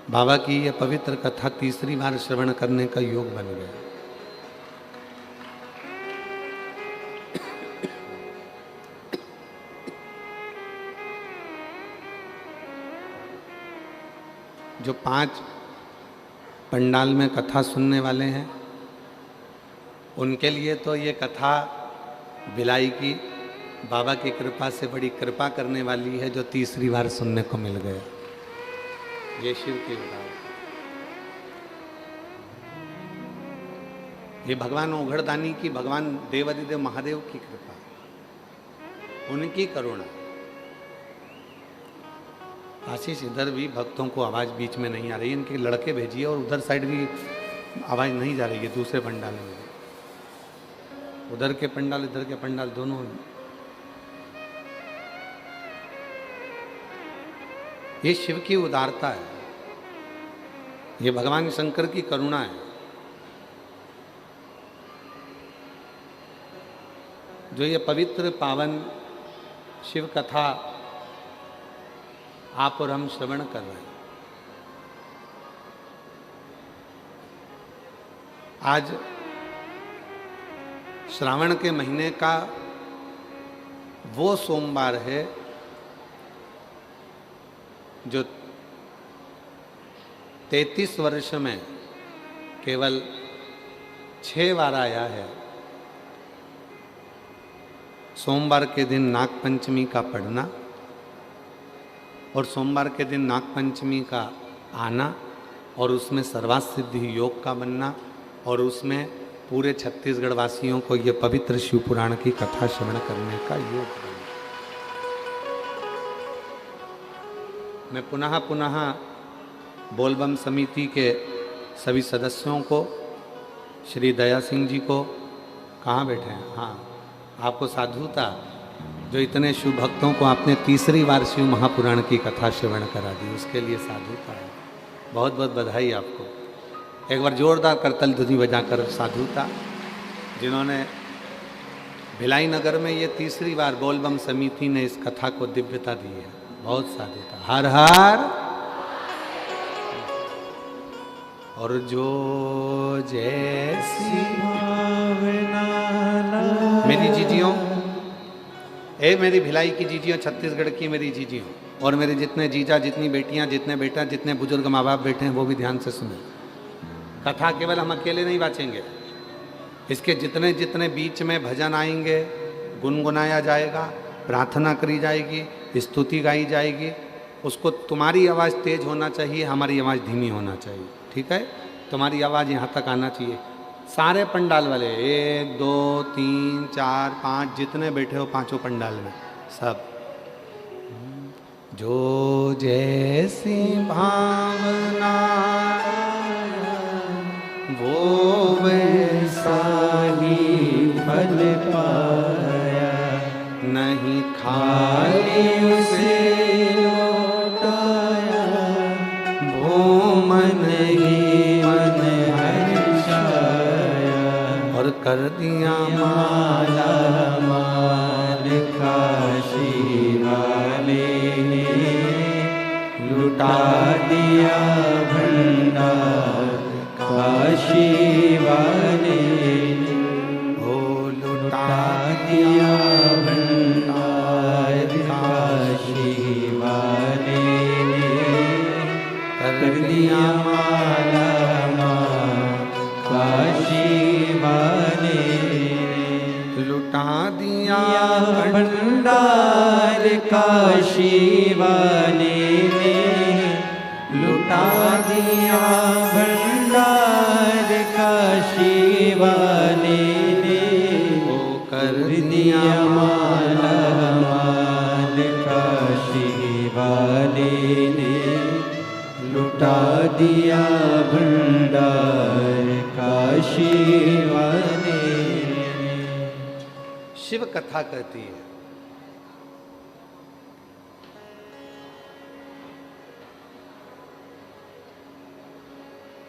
बाबा की यह पवित्र कथा तीसरी बार श्रवण करने का योग बन गया। जो 5 पंडाल में कथा सुनने वाले हैं उनके लिए तो ये कथा भिलाई की बाबा की कृपा से बड़ी कृपा करने वाली है, जो तीसरी बार सुनने को मिल गया। ये शिव की उदाहरण, ये भगवान ओघड़दानी की, भगवान देवादिदेव महादेव की कृपा, उनकी करुणा। आशीष, इधर भी भक्तों को आवाज़ बीच में नहीं आ रही, इनके लड़के भेजिए, और उधर साइड भी आवाज़ नहीं जा रही है, दूसरे पंडाल में, उधर के पंडाल इधर के पंडाल दोनों। ये शिव की उदारता है, ये भगवान शंकर की करुणा है, जो ये पवित्र पावन शिव कथा आप और हम श्रवण कर रहे हैं। आज श्रावण के महीने का वो सोमवार है जो 33 वर्ष में केवल 6 बार आया है। सोमवार के दिन नाग पंचमी का पढ़ना और सोमवार के दिन नाग पंचमी का आना, और उसमें सर्वासिद्धि योग का बनना, और उसमें पूरे छत्तीसगढ़ वासियों को ये पवित्र शिव पुराण की कथा श्रवण करने का योग बनना। मैं पुनः पुनः बोलबम समिति के सभी सदस्यों को, श्री दया सिंह जी को, कहाँ बैठे हैं, हाँ, आपको साधुता, जो इतने शिव भक्तों को आपने तीसरी बार शिव महापुराण की कथा श्रवण करा दी, उसके लिए साधुता है। बहुत बहुत बधाई आपको। एक बार जोरदार करतल ध्वनि बजाकर साधुता, जिन्होंने भिलाई नगर में ये तीसरी बार बोलबम समिति ने इस कथा को दिव्यता दी है। बहुत साधुता। हर हर। और जो जैसी मेरी जीजियों, मेरी भिलाई की जीजियों, छत्तीसगढ़ की मेरी जीजियों, और मेरे जितने जीजा, जितनी बेटियां, जितने बेटा, जितने बुजुर्ग माँ बाप बैठे हैं, वो भी ध्यान से सुने। कथा केवल हम अकेले नहीं बाँचेंगे, इसके जितने जितने बीच में भजन आएंगे, गुनगुनाया जाएगा, प्रार्थना करी जाएगी, स्तुति गाई जाएगी, उसको तुम्हारी आवाज़ तेज होना चाहिए, हमारी आवाज़ धीमी होना चाहिए। ठीक है, तुम्हारी आवाज़ यहाँ तक आना चाहिए। सारे पंडाल वाले 1 2 3 4 5 जितने बैठे हो पांचों पंडाल में, सब जो जैसी भावना वो वैसा ही फल पाया, नहीं खाली उसे लौटाया, वो मन ही मन हर्षाया, और कर दिया माला माल काशी वाले ने, लुटा दिया भंडार काशी वाले ने, ओ लुटा दिया भंडार काशी वाले ने, कर दिया माला माल काशी वाले ने, लुटा दिया भंडार काशी वाले ने, लुटा दिया भंडार काशी वाले ने, वो कर दिया माला माल काशी वाले ने, लुटा दिया भंडार काशी वाले ने। शिव कथा कहती है,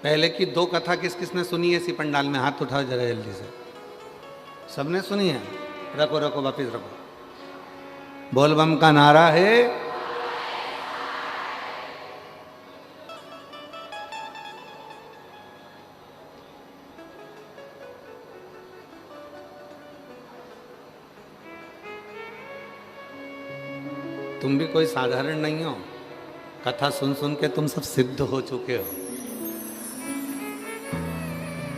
पहले की 2 कथा किस किसने सुनी है इसी पंडाल में? हाथ उठाओ जरा जल्दी से। सबने सुनी है? रखो रखो, वापिस रखो। बोलबम का नारा है, तुम भी कोई साधारण नहीं हो। कथा सुन सुन के तुम सब सिद्ध हो चुके हो।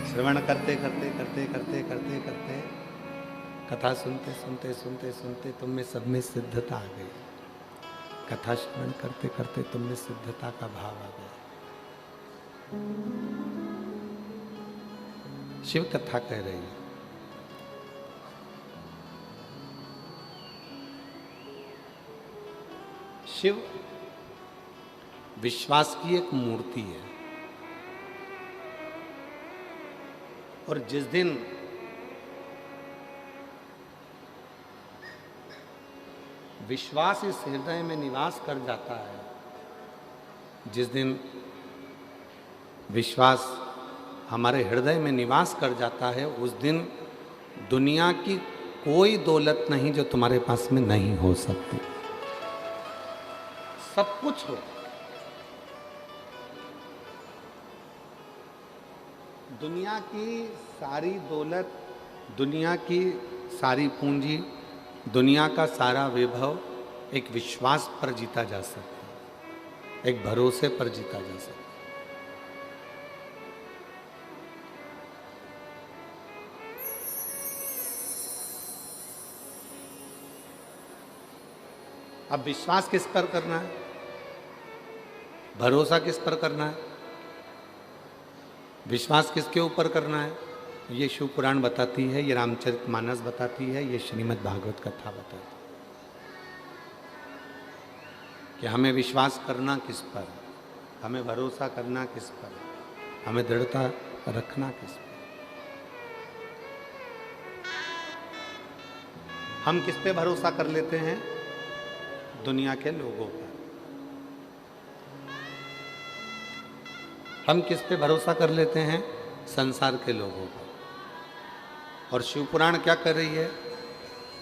श्रवण करते करते करते करते करते करते कथा सुनते सुनते सुनते सुनते तुम में सब में सिद्धता आ गई। कथा श्रवण करते करते तुम में सिद्धता का भाव आ गया। शिव कथा कह रही है। शिव विश्वास की एक मूर्ति है। और जिस दिन विश्वास इस हृदय में निवास कर जाता है, जिस दिन विश्वास हमारे हृदय में निवास कर जाता है, उस दिन दुनिया की कोई दौलत नहीं जो तुम्हारे पास में नहीं हो सकती। सब कुछ हो। दुनिया की सारी दौलत, दुनिया की सारी पूंजी, दुनिया का सारा वैभव एक विश्वास पर जीता जा सकता है, एक भरोसे पर जीता जा सकता है। अब विश्वास किस पर करना है, भरोसा किस पर करना है, विश्वास किसके ऊपर करना है, ये शिव पुराण बताती है, ये रामचरितमानस बताती है, ये श्रीमद् भागवत कथा बताती है कि हमें विश्वास करना किस पर, हमें भरोसा करना किस पर, हमें दृढ़ता रखना किस पर। हम किस पे भरोसा कर लेते हैं? दुनिया के लोगों पर। हम किस पे भरोसा कर लेते हैं? संसार के लोगों पर। और शिवपुराण क्या कर रही है?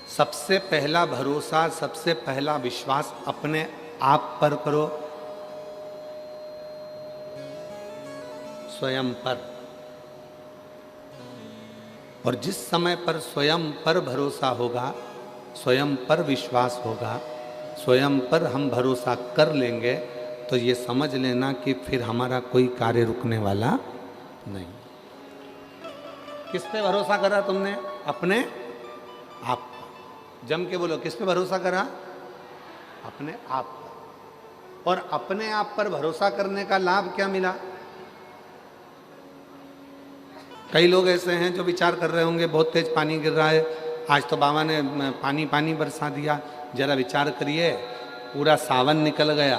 सबसे पहला भरोसा, सबसे पहला विश्वास अपने आप पर करो, स्वयं पर। और जिस समय पर स्वयं पर भरोसा होगा, स्वयं पर विश्वास होगा, स्वयं पर हम भरोसा कर लेंगे, तो ये समझ लेना कि फिर हमारा कोई कार्य रुकने वाला नहीं। किस पे भरोसा करा तुमने? अपने आप पर। जम के बोलो, किस पे भरोसा करा? अपने आप पर। और अपने आप पर भरोसा करने का लाभ क्या मिला? कई लोग ऐसे हैं जो विचार कर रहे होंगे बहुत तेज पानी गिर रहा है, आज तो बाबा ने पानी पानी बरसा दिया। जरा विचार करिए, पूरा सावन निकल गया,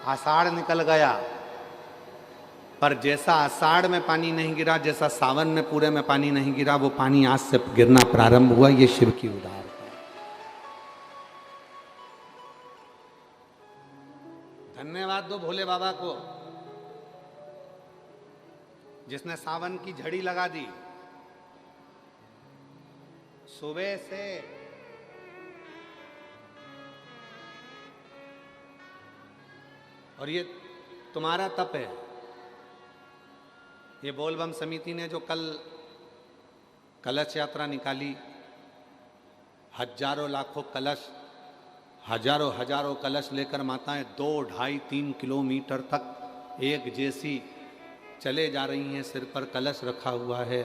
आषाढ़ निकल गया, पर जैसा आषाढ़ में पानी नहीं गिरा, जैसा सावन में पूरे में पानी नहीं गिरा, वो पानी आज से गिरना प्रारंभ हुआ। ये शिव की उदारता है। धन्यवाद दो भोले बाबा को, जिसने सावन की झड़ी लगा दी। सुबह से और ये तुम्हारा तप है। ये बोलबम समिति ने जो कल कलश यात्रा निकाली, हजारों लाखों कलश, हजारों हजारों कलश लेकर माताएं 2, 2.5, 3 किलोमीटर तक एक जैसी चले जा रही हैं, सिर पर कलश रखा हुआ है।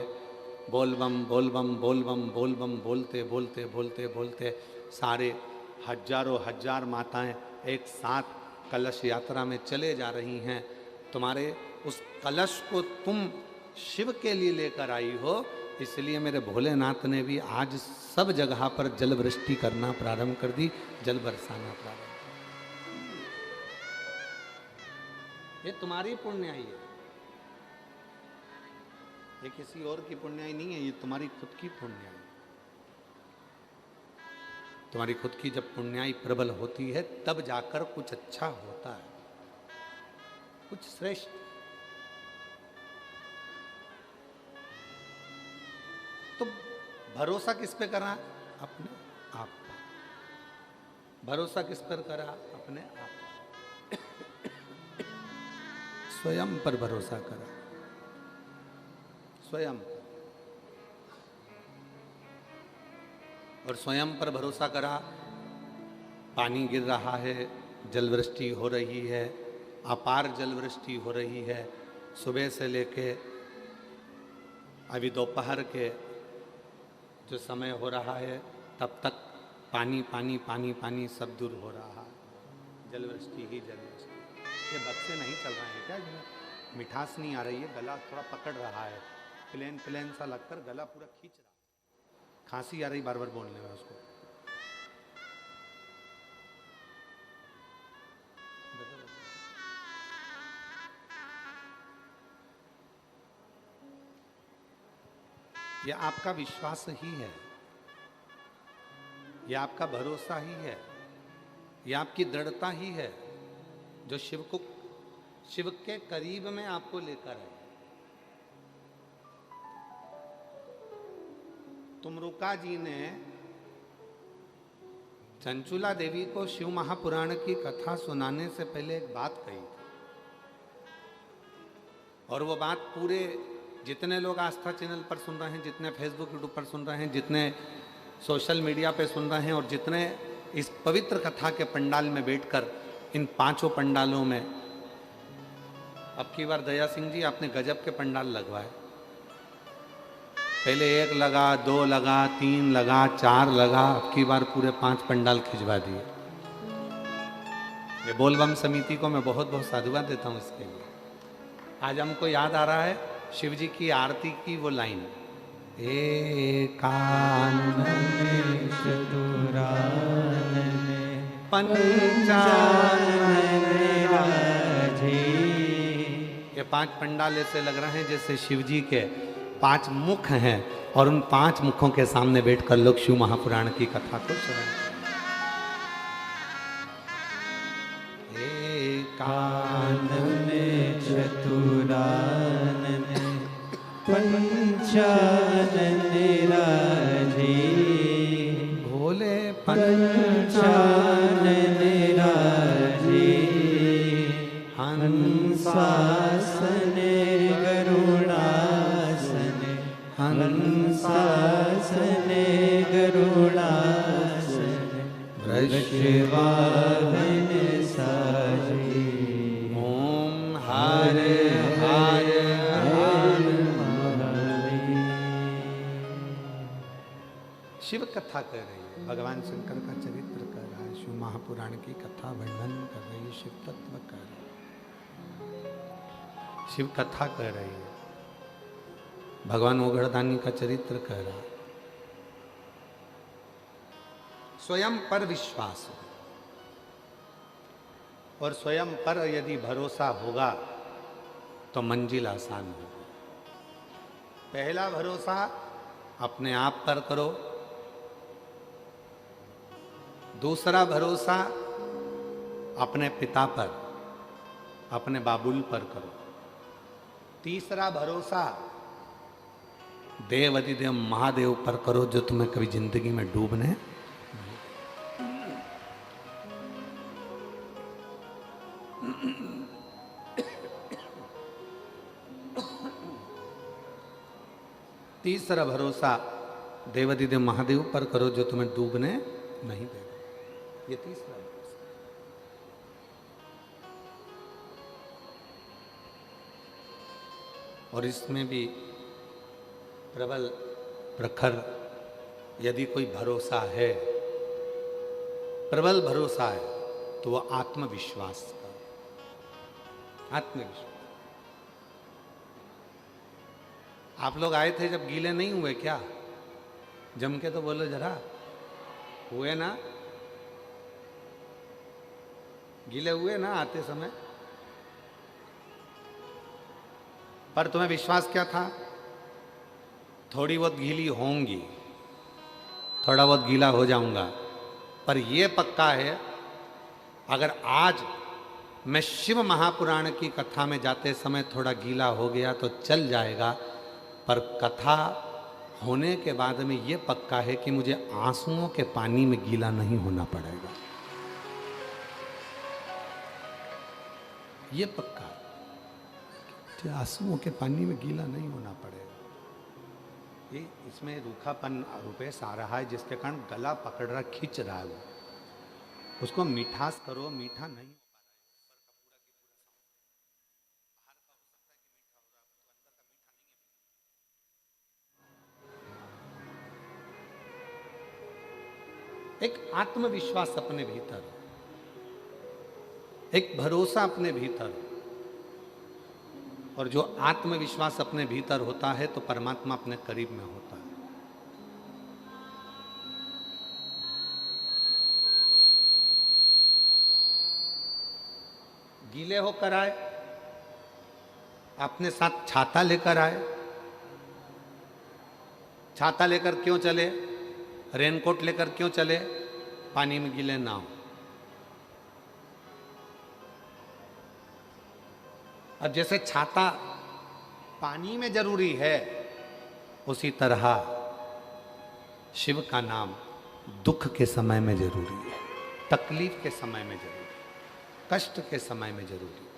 बोलबम बोलबम बोलबम बोलबम बोलते बोलते बोलते बोलते सारे हजारों हजार माताएं एक साथ कलश यात्रा में चले जा रही हैं। तुम्हारे उस कलश को तुम शिव के लिए लेकर आई हो, इसलिए मेरे भोलेनाथ ने भी आज सब जगह पर जल वृष्टि करना प्रारंभ कर दी, जल बरसाना प्रारंभ कर दी। ये तुम्हारी पुण्याई है, ये किसी और की पुण्याई नहीं है, ये तुम्हारी खुद की पुण्याई। तुम्हारी खुद की जब पुण्याई प्रबल होती है, तब जाकर कुछ अच्छा होता है, कुछ श्रेष्ठ। तो भरोसा किस पे करा? अपने आप पर। भरोसा किस पर करा? अपने आप पर। स्वयं पर भरोसा करा, स्वयं। और स्वयं पर भरोसा करा पानी गिर रहा है, जलवृष्टि हो रही है, अपार जलवृष्टि हो रही है। सुबह से लेके अभी दोपहर के जो समय हो रहा है तब तक पानी पानी पानी पानी सब दूर हो रहा है, जलवृष्टि ही जलवृष्टि। ये बक्से नहीं चल रहे हैं क्या, जिनमें मिठास नहीं आ रही है, गला थोड़ा पकड़ रहा है, प्लेन प्लेन सा लगकर गला पूरा खींच रहा है, खांसी आ रही बार बार बोलने में उसको। यह आपका विश्वास ही है, यह आपका भरोसा ही है, यह आपकी दृढ़ता ही है जो शिव के करीब में आपको लेकर है। तुमरुका जी ने चंचुला देवी को शिव महापुराण की कथा सुनाने से पहले एक बात कही थी, और वो बात पूरे जितने लोग आस्था चैनल पर सुन रहे हैं, जितने फेसबुक यूट्यूब पर सुन रहे हैं, जितने सोशल मीडिया पे सुन रहे हैं, और जितने इस पवित्र कथा के पंडाल में बैठकर इन 5 पंडालों में, अब की बार दया सिंह जी आपने गजब के पंडाल लगवाए। पहले 1 लगा, 2 लगा, 3 लगा, 4 लगा, अब की बार पूरे 5 पंडाल खिंचवा दिए। ये बोलबम समिति को मैं बहुत बहुत साधुवाद देता हूँ इसके लिए। आज हमको याद आ रहा है शिव जी की आरती की वो लाइन, एकानन पंचानन राजे। ये 5 पंडाल ऐसे लग रहे हैं जैसे शिव जी के 5 मुख हैं, और उन 5 मुखों के सामने बैठकर लोग शिव महापुराण की कथा को श्रवण कानन चतुरानन पंचानन राजे, भोले पंचानन राजे, हंसासन गरुड़ासन, हंसासन गरुड़ासन, वृषवाहन साजे, ओम हर हर हर। शिव कथा कर रही है, भगवान शंकर का चरित्र कर रहा है, शिव महापुराण की कथा वर्णन कर रही है, शिव तत्व कर रही है, शिव कथा कर रही है, भगवान ओघड़दानी का चरित्र कर रहा है। स्वयं पर विश्वास हो, और स्वयं पर यदि भरोसा होगा तो मंजिल आसान होगी। पहला भरोसा अपने आप पर करो, दूसरा भरोसा अपने पिता पर, अपने बाबुल पर करो, तीसरा भरोसा देवाधिदेव महादेव पर करो जो तुम्हें कभी जिंदगी में डूबने। तीसरा भरोसा देवाधिदेव महादेव पर करो जो तुम्हें डूबने नहीं देगा। ये तीसरा भरोसा। और इसमें भी प्रबल प्रखर यदि कोई भरोसा है, प्रबल भरोसा है, तो वह आत्मविश्वास का, आत्मविश्वास। आप लोग आए थे जब गीले नहीं हुए क्या? जम के तो बोलो जरा, हुए ना? गीले हुए ना आते समय? पर तुम्हें विश्वास क्या था? थोड़ी बहुत गीली होंगी, थोड़ा बहुत गीला हो जाऊंगा, पर यह पक्का है अगर आज मैं शिव महापुराण की कथा में जाते समय थोड़ा गीला हो गया तो चल जाएगा, पर कथा होने के बाद में ये पक्का है कि मुझे आंसुओं के पानी में गीला नहीं होना पड़ेगा। ये पक्का, आंसुओं के पानी में गीला नहीं होना पड़ेगा। ये इसमें रूखापन रुपेश आ रहा है जिसके कारण गला पकड़ रहा, खींच रहा है वो। उसको मिठास करो, मीठा नहीं हो पा रहा है। एक आत्मविश्वास अपने भीतर, एक भरोसा अपने भीतर, और जो आत्मविश्वास अपने भीतर होता है तो परमात्मा अपने करीब में होता है। गीले होकर आए, अपने साथ छाता लेकर आए। छाता लेकर क्यों चले? रेनकोट लेकर क्यों चले? पानी में गीले ना हो। अब जैसे छाता पानी में जरूरी है, उसी तरह शिव का नाम दुख के समय में जरूरी है, तकलीफ के समय में जरूरी है, कष्ट के समय में जरूरी है।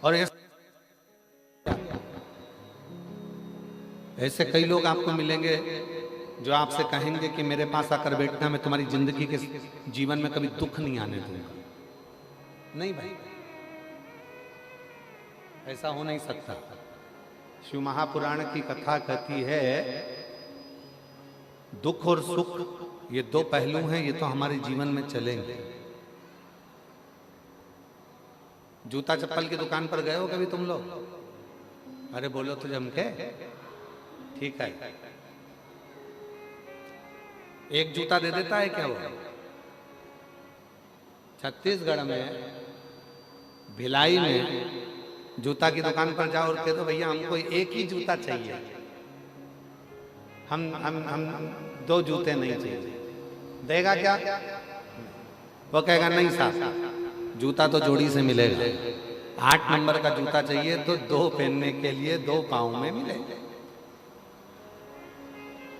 और ऐसे कई लोग आपको मिलेंगे जो आपसे कहेंगे कि मेरे पास आकर बैठना, मैं तुम्हारी जिंदगी के जीवन में कभी दुख नहीं आने दूंगा। नहीं भाई, ऐसा हो नहीं सकता। शिव महापुराण की कथा कहती है दुख और सुख ये दो पहलू हैं, ये तो हमारे जीवन में चलेंगे। जूता चप्पल की दुकान पर गए हो कभी तुम लोग? अरे बोलो तो जम के, ठीक है। एक जूता दे देता है क्या वो? छत्तीसगढ़ में भिलाई में जूता की दुकान पर जाओ और कह दो भैया हमको एक ही जूता चाहिए, हम दो जूते नहीं चाहिए, देगा क्या? वो कहेगा नहीं साहब, जूता तो जोड़ी से मिलेगा। 8 नंबर का जूता चाहिए तो 2 पहनने के लिए 2 पाँव में मिलेगा।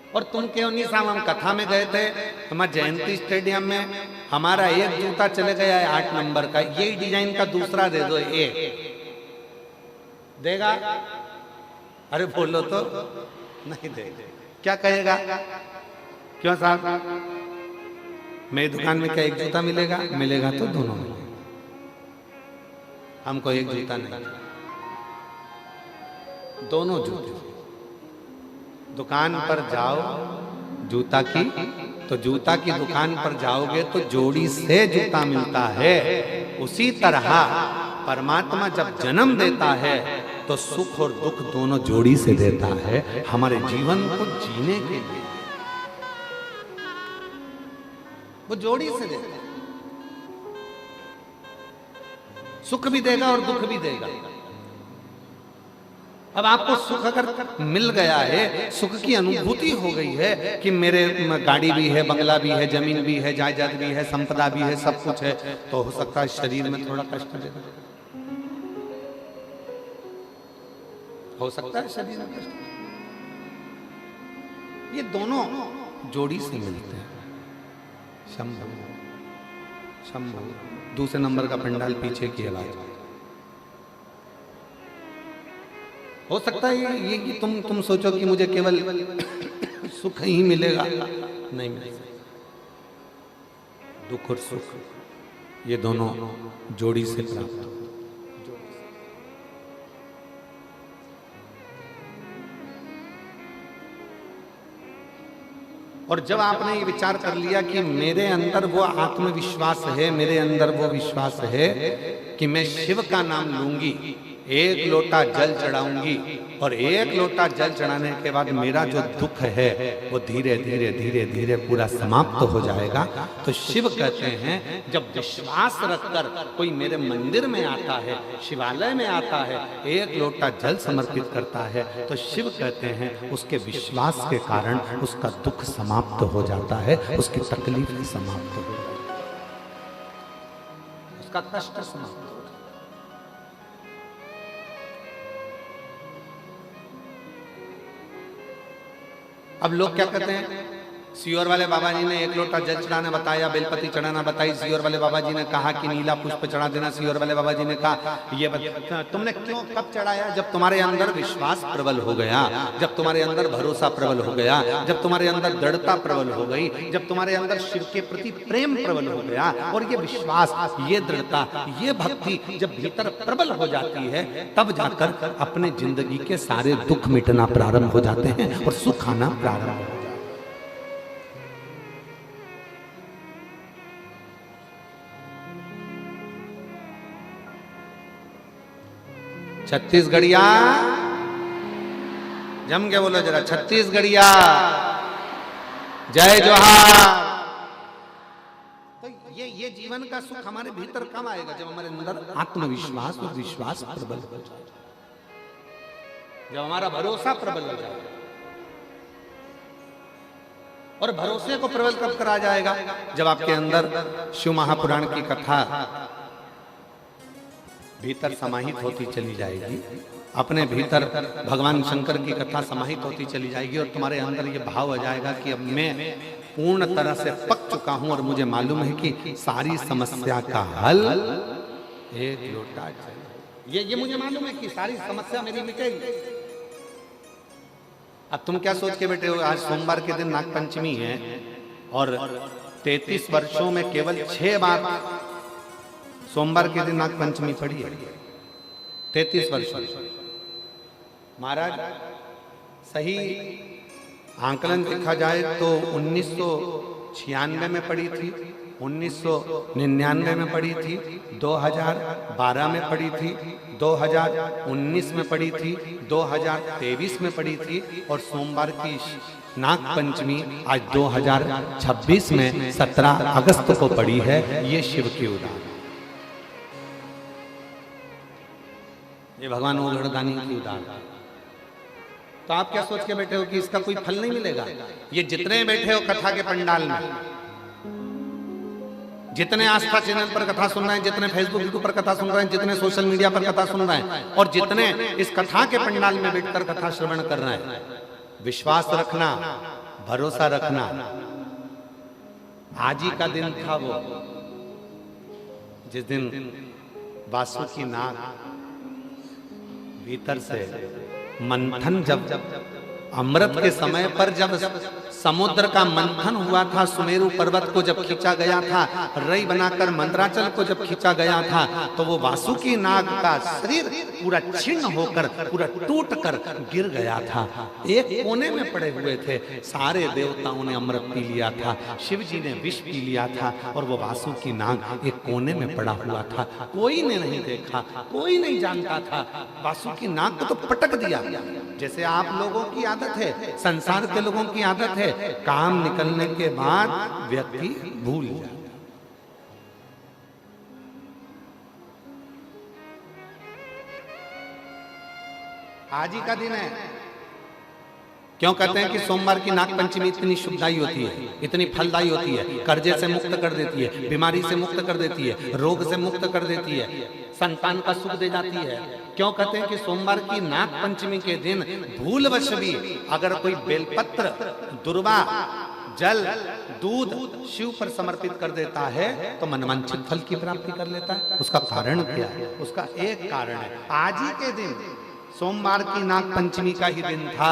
और तुम क्यों नहीं साहब, हम कथा में गए थे, हमारे जयंती स्टेडियम में हमारा एक जूता चले गया है 8 नंबर का, यही डिजाइन का दूसरा दे दो, एक देगा? अरे बोलो तो, नहीं देगा। क्या कहेगा? क्यों साहब, मेरी दुकान में क्या एक जूता मिलेगा? मिलेगा तो दोनों मिलेगा, हमको एक जूता नहीं, दोनों जूते। दुकान पर जाओ जूता की, तो जूता की दुकान पर जाओगे तो जोड़ी से जूता मिलता है। उसी तरह परमात्मा जब जन्म देता है तो सुख और दुख दोनों जोड़ी से देता है, हमारे जीवन को जीने के लिए वो जोड़ी से देता है। सुख भी देगा और दुख भी देगा। अब आपको सुख अगर मिल गया है, सुख की अनुभूति हो गई है कि मेरे गाड़ी भी है, बंगला भी है, जमीन भी है, जायदाद भी है, संपदा भी है, सब कुछ है, तो हो सकता है शरीर में थोड़ा कष्ट देगा, हो सकता है शरीर में कष्ट। ये दोनों जोड़ी से मिलते हैं। शंभु शंभु, दूसरे नंबर का पंडाल पीछे की आवाज। हो सकता है ये कि तुम सोचो कि मुझे केवल सुख ही मिलेगा, नहीं मिलेगा। दुख और सुख ये दोनों जोड़ी से प्राप्त हो। और जब आपने ये विचार कर लिया कि मेरे अंदर वो आत्मविश्वास है, मेरे अंदर वो विश्वास है कि मैं शिव का नाम लूंगी, एक लोटा जल चढ़ाऊंगी, और एक लोटा जल चढ़ाने के बाद मेरा जो दुख है वो धीरे धीरे धीरे धीरे पूरा समाप्त हो जाएगा। तो शिव कहते हैं जब विश्वास रखकर कोई मेरे मंदिर में आता है, शिवालय में आता है, एक लोटा जल समर्पित करता है, तो शिव कहते हैं उसके विश्वास के कारण उसका दुख समाप्त हो जाता है, उसकी तकलीफ समाप्त हो जाती है, उसका कष्ट समाप्त हो जाता है। अब लोग क्या कहते हैं, सियोर वाले बाबा जी ने 1 लोटा जल चढ़ाना बताया, बेलपति चढ़ाना बताई। सियोर वाले बाबा जी ने कहा कि नीला पुष्प चढ़ा देना। सियोर वाले बाबा जी ने कहा तुमने क्यों कब चढ़ाया? जब तुम्हारे अंदर विश्वास प्रबल हो गया, जब तुम्हारे अंदर भरोसा प्रबल हो गया, जब तुम्हारे अंदर दृढ़ता प्रबल हो गई, जब तुम्हारे अंदर शिव के प्रति प्रेम प्रबल हो गया, और ये विश्वास, ये दृढ़ता, ये भक्ति जब भीतर प्रबल हो जाती है, तब जाकर अपने जिंदगी के सारे दुख मिटना प्रारंभ हो जाते हैं और सुख आना प्रारंभ हो जाता है। छत्तीसगढ़िया जम के बोलो जरा, छत्तीसगढ़िया जय जोहार। तो ये जीवन का सुख हमारे भीतर कब आएगा? जब हमारे अंदर आत्मविश्वास और विश्वास प्रबल हो जाए, जब हमारा भरोसा प्रबल हो जाए। और भरोसे को प्रबल कब करा जाएगा? जब आपके अंदर शिव महापुराण की कथा भीतर समाहित होती चली जाएगी, अपने भीतर भगवान शंकर की कथा समाहित होती चली जाएगी, और तुम्हारे अंदर ये भाव आ जाएगा कि अब मैं पूर्ण तरह से पक चुका हूं और मुझे मालूम है कि सारी समस्या का हल 1 लोटा जल। ये मुझे मालूम है कि सारी समस्या मेरी मिटेगी। अब तुम क्या सोच के बैठे हो? आज सोमवार के दिन नागपंचमी है और 33 वर्षों में केवल 6 बार सोमवार के दिन नागपंचमी पड़ी है। 33 वर्ष। महाराज सही आंकलन देखा जाए तो 1996 में पड़ी थी, 1999 में पड़ी थी, 2012 में पड़ी थी, 2019 में पड़ी थी, 2023 में पड़ी थी, और सोमवार की नागपंचमी आज 2026 में 17 अगस्त को पड़ी है। ये शिव की उदाहरण, ये भगवान ओघड़दानी की उदाहरण। तो आप क्या सोच के बैठे हो कि इसका कोई फल नहीं मिलेगा? ये जितने बैठे हो कथा के पंडाल में, जितने आस्था चैनल पर कथा सुन रहे हैं, जितने फेसबुक यूट्यूब पर कथा सुन रहे हैं, जितने सोशल मीडिया पर कथा सुन रहे हैं, और जितने इस कथा के पंडाल में बैठकर कथा श्रवण कर रहे हैं, विश्वास रखना, भरोसा रखना। आज ही का दिन था वो जिस दिन वासुकी नाग भीतर से मंथन, जब अमृत के समय पर जब समुद्र का मंथन हुआ था, सुमेरु पर्वत को जब खींचा गया था, रई बनाकर मंदराचल को जब खींचा गया था, तो वो वासुकी नाग का शरीर पूरा छिन्न होकर, पूरा टूट कर गिर गया था। एक कोने में पड़े हुए थे। सारे देवताओं ने अमृत पी लिया था, शिव जी ने विष पी लिया था, और वो वासुकी नाग एक कोने में पड़ा हुआ था। कोई ने नहीं देखा, कोई नहीं जानता था। वासुकी नाग को तो पटक दिया। जैसे आप लोगों की आदत है, संसार के लोगों की आदत है, काम निकलने के बाद व्यक्ति भूल जाता। आज ही का दिन है। क्यों कहते हैं कि सोमवार की नागपंचमी इतनी शुभदायी होती है, इतनी फलदायी होती है? कर्जे से मुक्त कर देती है, बीमारी से मुक्त कर देती है, रोग से मुक्त कर देती है, संतान का सुख दे जाती है। क्यों कहते हैं कि सोमवार की नागपंचमी के दिन भूलवश भी अगर कोई बेलपत्र, दुर्वा, जल, दूध शिव पर समर्पित कर देता है तो मनवांछित फल की प्राप्ति कर लेता है। उसका कारण क्या है? उसका एक कारण है, आज ही के दिन सोमवार की नागपंचमी का ही दिन था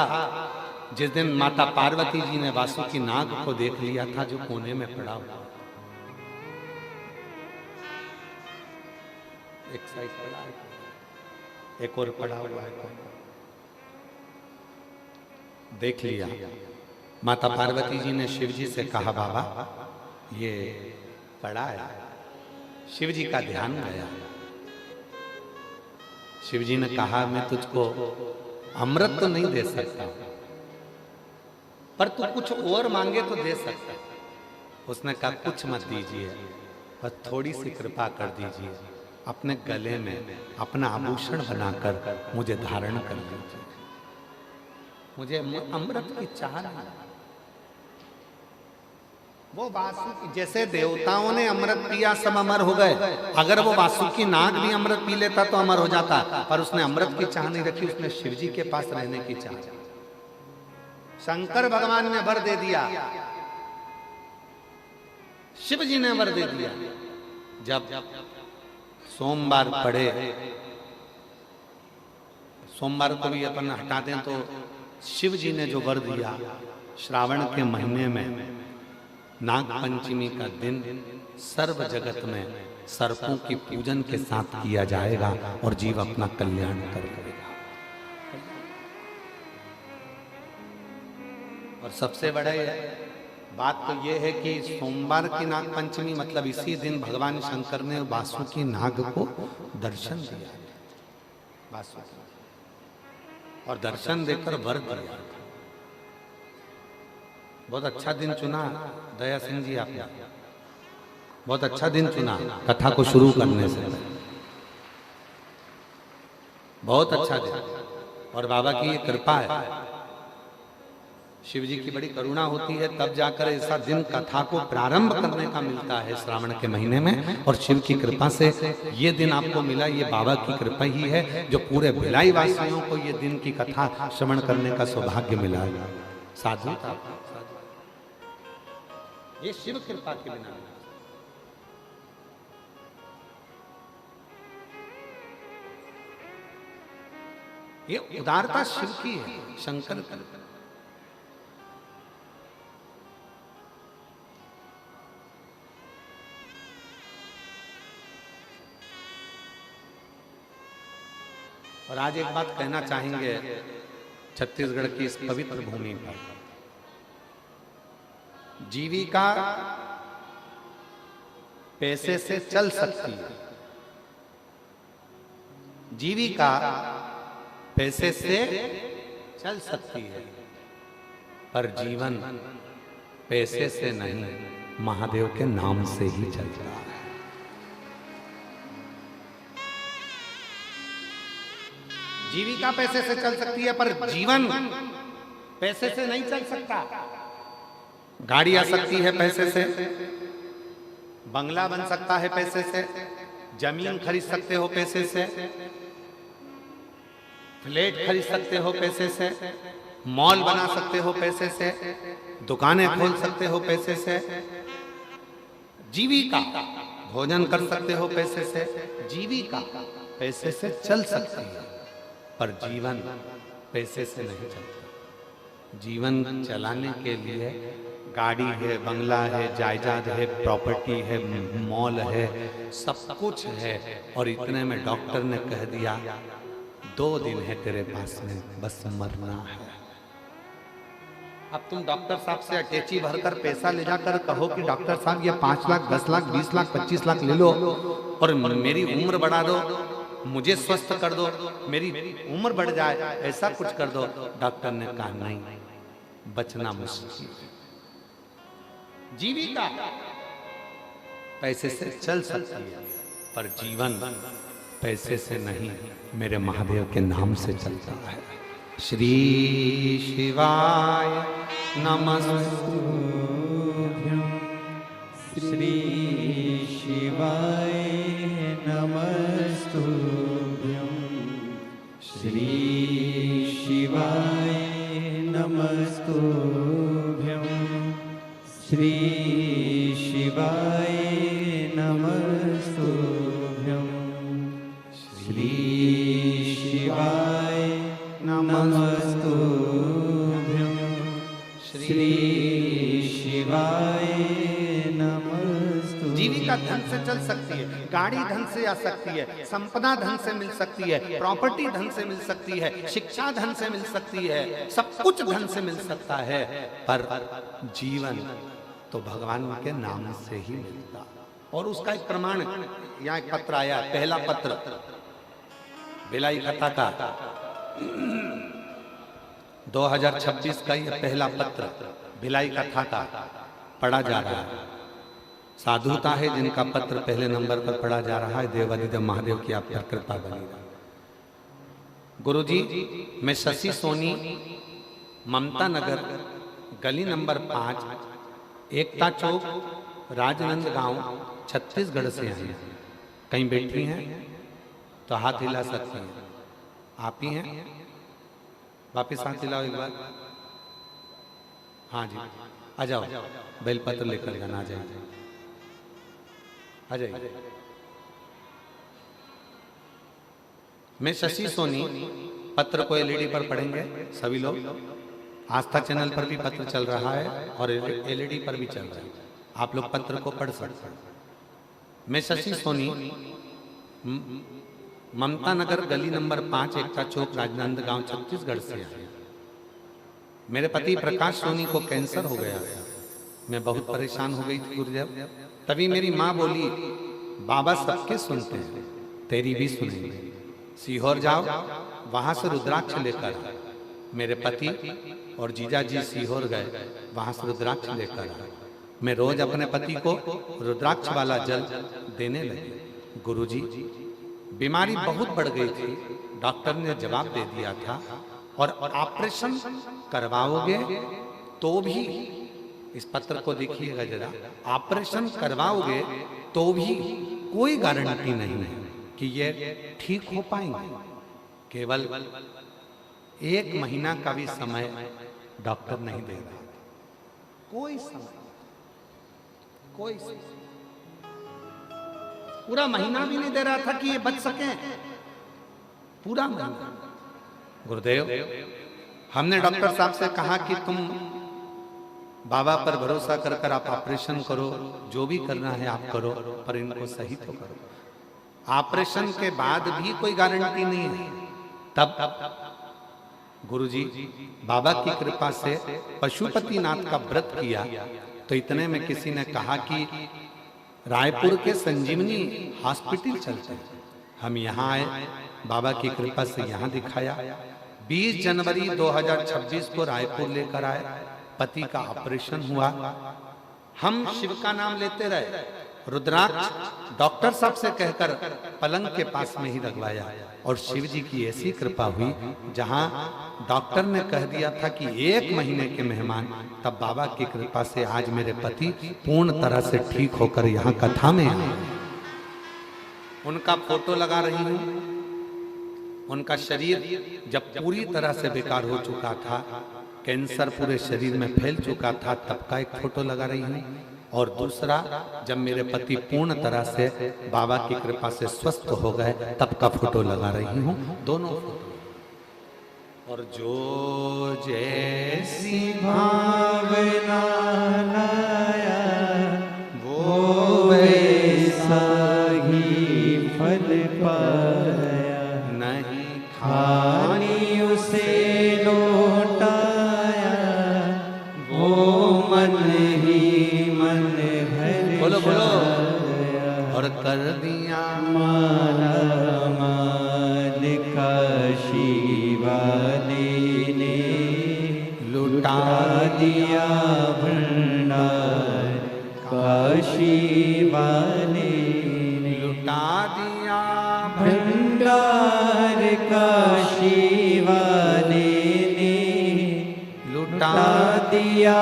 जिस दिन माता पार्वती जी ने वासुकी नाग को देख लिया था जो कोने में पड़ा हुआ। एक साइड पड़ा है, एक और पड़ा हुआ है, देख लिया। माता पार्वती जी ने शिव जी से कहा, बाबा ये पड़ा है। शिव जी का ध्यान गया। शिव जी ने कहा, मैं तुझको अमृत तो नहीं दे सकता, पर तू कुछ और मांगे तो दे सकता। उसने कहा, कुछ मत दीजिए, बस थोड़ी सी कृपा कर दीजिए, अपने गले में अपना आभूषण बनाकर मुझे धारण कर दीजिए। मुझे अमृत की चाह नहीं। वो वासुकी, जैसे देवताओं ने अमृत पिया सब अमर हो गए, अगर वो वासुकी नाग भी अमृत पी लेता तो अमर हो जाता, पर उसने अमृत की चाह नहीं रखी, उसने शिव जी के पास रहने की चाह। शंकर भगवान ने वर दे दिया शिव जी ने वर दे दिया। जब सोमवार पड़े, सोमवार को भी अपन हटा दें तो शिव जी ने जो वर दिया, श्रावण के महीने में नाग पंचमी का दिन सर्व जगत में सर्पों की पूजन के साथ किया जाएगा और जीव अपना कल्याण कर लेगा। और सबसे बड़ा बात तो यह है कि सोमवार की नाग पंचमी मतलब इसी दिन भगवान शंकर ने वासुकी नाग को दर्शन दिया, वासुकी, और दर्शन देकर वर दिया। बहुत अच्छा दिन चुना दया सिंह जी आपने, बहुत अच्छा दिन चुना कथा को शुरू करने से, बहुत अच्छा दिन। और बाबा की ये कृपा है, शिव जी की बड़ी करुणा होती है, तब जाकर ऐसा दिन कथा को प्रारंभ करने का मिलता है श्रावण के महीने में। और शिव की कृपा से ये दिन आपको मिला, ये बाबा की कृपा ही है जो पूरे भिलाई वासियों को ये दिन की कथा श्रवण करने का सौभाग्य मिला। साधु था, ये शिव कृपा के बिना। ये उदारता शिव की है, शंकर की। और आज एक बात कहना चाहेंगे छत्तीसगढ़ की इस पवित्र भूमि पर, जीविका पैसे से चल सकती है, जीविका पैसे से चल सकती है, पर जीवन पैसे से नहीं, महादेव के नाम से ही चलता है। जीविका पैसे से चल सकती है पर जीवन पैसे से नहीं चल सकता। गाड़ी आ सकती है पैसे से, बंगला बन सकता है पैसे से, जमीन खरीद सकते हो पैसे से, फ्लैट खरीद सकते हो पैसे से, मॉल बना सकते हो पैसे से, दुकानें खोल सकते हो पैसे से, जीविका भोजन कर सकते हो पैसे से, जीविका पैसे से चल सकती है, पर जीवन पैसे से नहीं चलता। जीवन चलाने के लिए गाड़ी है, बंगला है, जायदाद है, प्रॉपर्टी है, मॉल है, सब कुछ है। और इतने में डॉक्टर ने कह दिया 2 दिन है तेरे पास में, बस मरना है। अब तुम डॉक्टर साहब से अटैची भरकर पैसा ले जाकर कहो कि डॉक्टर साहब ये 5 लाख, 10 लाख, 20 लाख, 25 लाख ले लो और मेरी उम्र बढ़ा दो, मुझे स्वस्थ कर दो, मेरी उम्र बढ़ जाए, ऐसा कुछ कर दो। डॉक्टर ने कहा नहीं, बचना मुश्किल है। जीविका पैसे से चल सकती है पर जीवन पैसे से नहीं, मेरे महादेव के नाम से चलता है। श्री शिवाय नमस्तुभ्यं, श्री शिवाय नमस्तुभ्यं, श्री शिवाय नमस्तुभ्यं, श्री शिवाय नमस्तुभ्यं, श्री शिवाय नमस्तुभ्यं, श्री शिवाय नमस्तुभ्यं। जीविका धन से चल सकती है, गाड़ी धन से आ सकती है, संपदा धन से मिल सकती है, प्रॉपर्टी धन से मिल सकती है, शिक्षा धन से मिल सकती है, सब कुछ धन से मिल सकता है, पर जीवन तो भगवान के नाम से ही मिलता। और उसका एक प्रमाण, यहाँ एक पत्र आया, पहला पत्र भिलाई कथा का 2026 का ये पहला पत्र भिलाई कथा का पढ़ा जा रहा है। साधुता है जिनका पत्र पहले नंबर पर पढ़ा जा रहा है। देवादिदेव महादेव की आप पर कृपा बनी रहे। गुरुजी, मैं शशि सोनी, ममता नगर, गली नंबर 5, एकता चौक, राजनंदगांव, छत्तीसगढ़ से आई। कहीं बैठी हैं तो हाथ हिला सकती हैं। आप ही हैं? वापिस हाथ हिलाओ एक बार। हाँ जी, आ जाओ, बेलपत्र लेकर जाना, आ जाइए। अजय, मैं शशि सोनी पत्र को एलईडी पर पढ़ेंगे सभी लोग। आस्था चैनल पर भी पत्र चल रहा है और एलईडी पर भी चल रहा है, आप लोग पत्र को पढ़ सकते हैं। मैं शशि सोनी ममता नगर गली नंबर 5 एकता चौक राजनांदगांव छत्तीसगढ़ से आया। मेरे पति प्रकाश सोनी को कैंसर हो गया था। मैं बहुत परेशान हो गई थी गुरुदेव। तभी मेरी माँ बोली, बाबा सबके सुनते हैं, तेरी भी सुनेंगे। सीहोर जाओ, वहां से रुद्राक्ष लेकर आए। मेरे पति और जीजा जी सीहोर गए, वहां से रुद्राक्ष लेकर आए। मैं रोज अपने पति को रुद्राक्ष वाला जल देने लगी। गुरुजी, बीमारी बहुत बढ़ गई थी। डॉक्टर ने जवाब दे दिया था, और ऑपरेशन करवाओगे तो भी, इस पत्र को देखिएगा जरा, ऑपरेशन करवाओगे तो भी कोई गारंटी नहीं है कि ये ठीक हो पाएंगे। केवल 1 महीना का भी समय डॉक्टर नहीं दे रहा, कोई समय, कोई समय। पूरा महीना भी नहीं दे रहा था कि ये बच सके, पूरा महीना। गुरुदेव, हमने डॉक्टर साहब से कहा कि तुम बाबा पर भरोसा कर कर आप ऑपरेशन करो, जो भी करना है आप करो, पर इनको सही तो करो। ऑपरेशन के बाद भी कोई गारंटी नहीं है। तब गुरुजी बाबा की कृपा से पशुपतिनाथ का व्रत किया, तो इतने में किसी ने कहा कि रायपुर के संजीवनी हॉस्पिटल चलते हैं। हम यहाँ आए, बाबा की कृपा से यहाँ दिखाया। 20 जनवरी 2026 को रायपुर लेकर आए, पति का ऑपरेशन हुआ। हम शिव का नाम लेते रहे। रुद्राक्ष डॉक्टर साहब से कहकर पलंग के पास में ही लगवाया, और शिव जी की ऐसी कृपा हुई, जहां डॉक्टर ने कह दिया था कि 1 महीने के मेहमान, तब बाबा की कृपा से आज मेरे पति पूर्ण तरह से ठीक होकर यहाँ कथा में आए। उनका फोटो लगा रही हूँ। उनका शरीर जब पूरी तरह से बेकार हो चुका था, कैंसर पूरे शरीर में फैल चुका था, तब का एक फोटो लगा रही हूँ। और दूसरा, जब मेरे पति पूर्ण तरह से बाबा की कृपा से स्वस्थ हो गए, तब का फोटो लगा रही हूँ, दोनों फोटो। और जो जैसी भावना लाया, वो वैसा ही फल पाया। नहीं खाली उसे लौटाया, वो मन ही मन है। बोलो बोलो। और कर दिया माला माल काशी वाले ने, लुटा दिया भंडार काशी वाले ने। लुटा दिया भंडार काशी वाले ने, लुटा दिया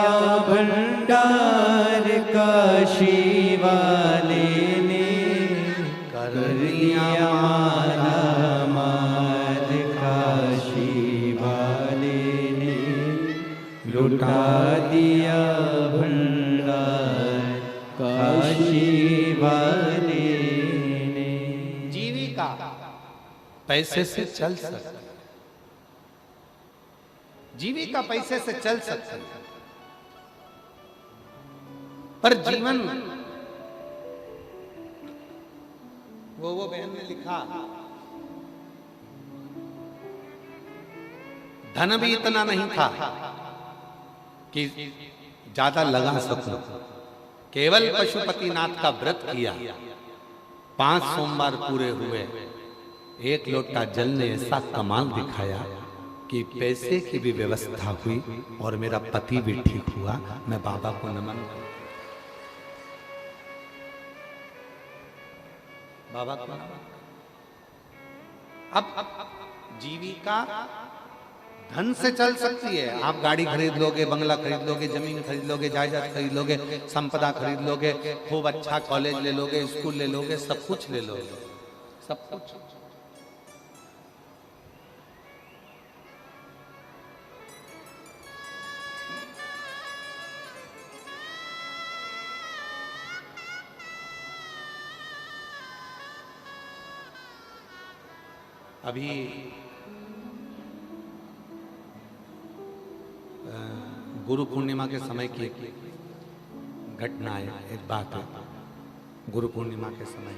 भंडार काशी वाले ने। कर दिया माला माल काशी वाले ने, लुटा दिया भंडार काशी वाले ने। जीविका पैसे से चल सकती, जीविका पैसे से चल सकती, पर जीवन, वो बहन ने लिखा, धन भी इतना नहीं था कि ज्यादा लगा सकूं। केवल पशुपतिनाथ का व्रत किया, 5 सोमवार पूरे हुए, 1 लोटा जल ने ऐसा कमाल दिखाया कि पैसे की भी व्यवस्था हुई, और मेरा पति भी ठीक हुआ। मैं बाबा को नमन करता, बाबा को नमन। अब जीविका धन से चल सकती है। आप गाड़ी खरीद लोगे, बंगला खरीद लोगे, जमीन खरीद लोगे, जायदाद खरीद लोगे, संपदा खरीद लोगे, खूब अच्छा कॉलेज ले लोगे, स्कूल ले लोगे, सब कुछ ले लोगे, सब कुछ। अभी गुरु पूर्णिमा के समय की एक घटना है, एक बात है। गुरु पूर्णिमा के समय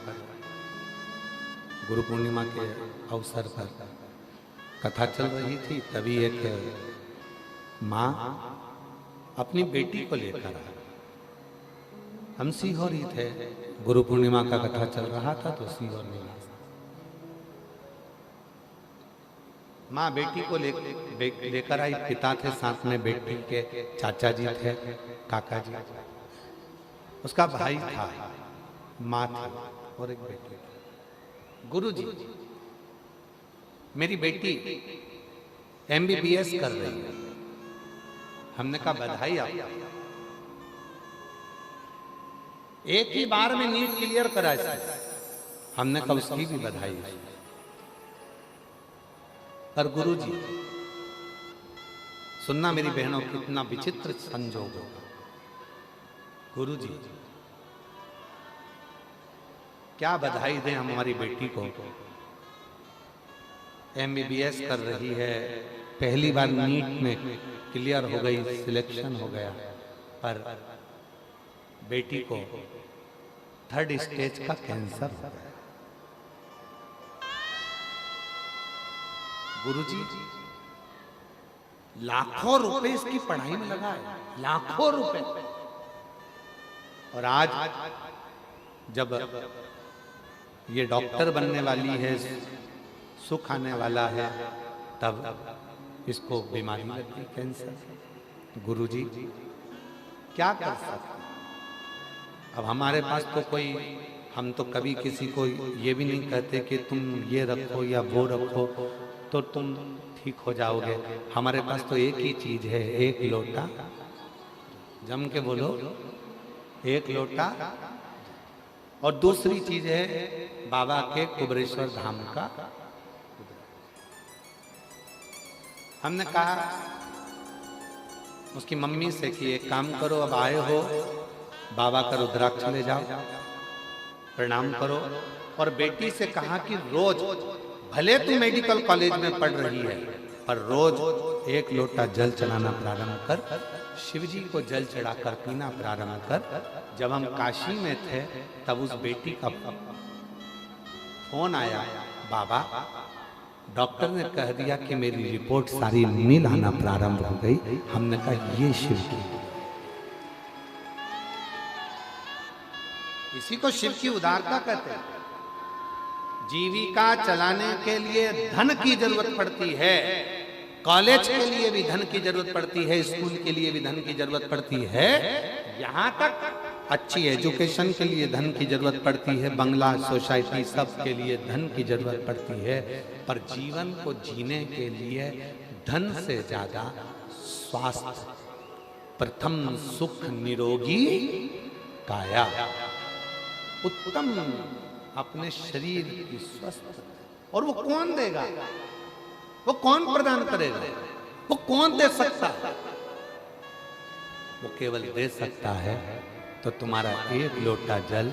पर गुरु पूर्णिमा के अवसर पर कथा चल रही थी। तभी एक माँ अपनी बेटी को लेकर आई। हम सीहोर ही थे, गुरु पूर्णिमा का कथा चल रहा था तो सीहोर में माँ बेटी को लेकर आई। पिता थे साथ में, बेटी के चाचा जी थे, काका जी, उसका भाई था, माँ थी और एक बेटी थी। गुरु जी, मेरी बेटी MBBS कर रही है। हमने कहा बधाई आपको, एक ही बार में नीट क्लियर करा इसने। हमने कहा उसकी भी बधाई। पर गुरुजी, सुनना मेरी बहनों, कितना विचित्र संजोग होगा। गुरुजी, क्या बधाई दें हम हमारी बेटी को, MBBS कर रही है, पहली बार नीट में क्लियर हो गई, सिलेक्शन हो गया, पर बेटी को 3rd स्टेज का कैंसर हो गया। गुरुजी, लाखों रुपए इसकी पढ़ाई में लगा है, लाखों रुपए। और आज जब ये डॉक्टर बनने वाली है, सुख आने वाला है, तब इसको बीमारी लगी, कैंसर। गुरुजी, क्या कर सकते? अब हमारे पास तो कोई, हम तो कभी किसी को ये भी नहीं कहते कि तुम ये रखो या वो रखो तो तुम ठीक हो जाओगे। हमारे पास तो एक ही चीज है, एक लोटा, जम के बोलो, एक लोटा। और दूसरी चीज है बाबा के कुबरेश्वर धाम का। हमने कहा उसकी मम्मी से कि एक काम करो, अब आए हो, बाबा का रुद्राक्ष ले जाओ, प्रणाम करो। और बेटी से कहा कि रोज, भले तू मेडिकल कॉलेज में पढ़ रही है, पर रोज एक लोटा जल चढ़ाना प्रारंभ कर, शिव जी को जल चढ़ाकर पीना प्रारंभ कर। जब हम काशी में थे तब उस बेटी का फोन आया, बाबा डॉक्टर ने कह दिया कि मेरी रिपोर्ट सारी नील आना प्रारंभ हो गई। हमने कहा ये शिव की, इसी को शिव की उदारता कहते हैं। जीविका चलाने के लिए धन की जरूरत पड़ती है, कॉलेज के लिए भी धन की जरूरत पड़ती है, स्कूल के लिए भी धन की जरूरत पड़ती है, यहाँ तक अच्छी एजुकेशन के लिए धन की जरूरत पड़ती है, बंगला, सोसाइटी, सब के लिए धन की जरूरत पड़ती है। पर जीवन को जीने के लिए धन से ज्यादा स्वास्थ्य, प्रथम सुख निरोगी काया, उत्तम अपने शरीर की स्वस्थ। और वो कौन देगा, वो कौन प्रदान करेगा, वो कौन दे सकता है? वो केवल दे सकता है तो तुम्हारा एक लोटा जल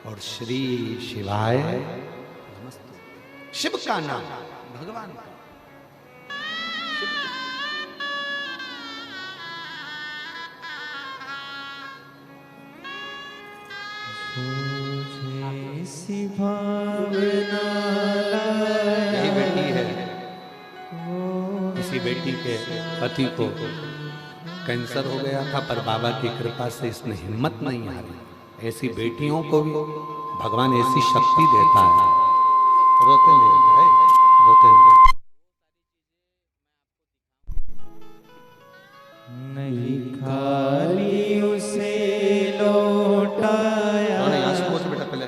और श्री शिवाय, शिव का नाम, भगवान का। यही बेटी है, इसी बेटी के पति को कैंसर हो गया था, पर बाबा की कृपा से इसने हिम्मत नहीं हारी। ऐसी बेटियों को भी भगवान ऐसी शक्ति देता है। रोते नहीं, रोते नहीं, खाली उसे लौटाया, बेटा पहले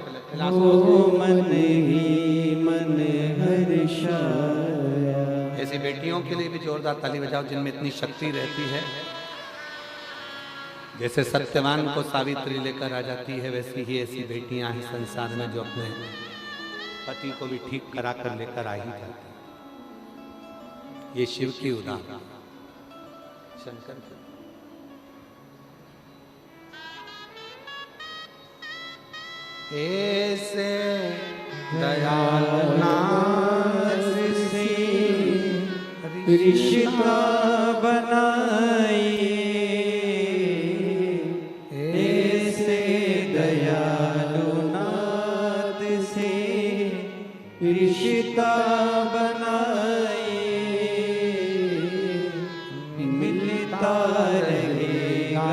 वो मन ही मन हर्षाया। ऐसी बेटियों के लिए भी जोरदार ताली बजाओ जिनमें इतनी शक्ति रहती है। जैसे सत्यवान को सावित्री लेकर आ जाती है, वैसी ही ऐसी बेटियां हैं संसार में जो अपने पति को भी ठीक करा कर लेकर आ ही जाती। ये शिव की उदाहरण, शंकर की। ऐसे दयालनाथ से रिश्ता बनाइए, ऐसे दयालुनाथ से रिश्ता बनाइए, मिलता रहेगा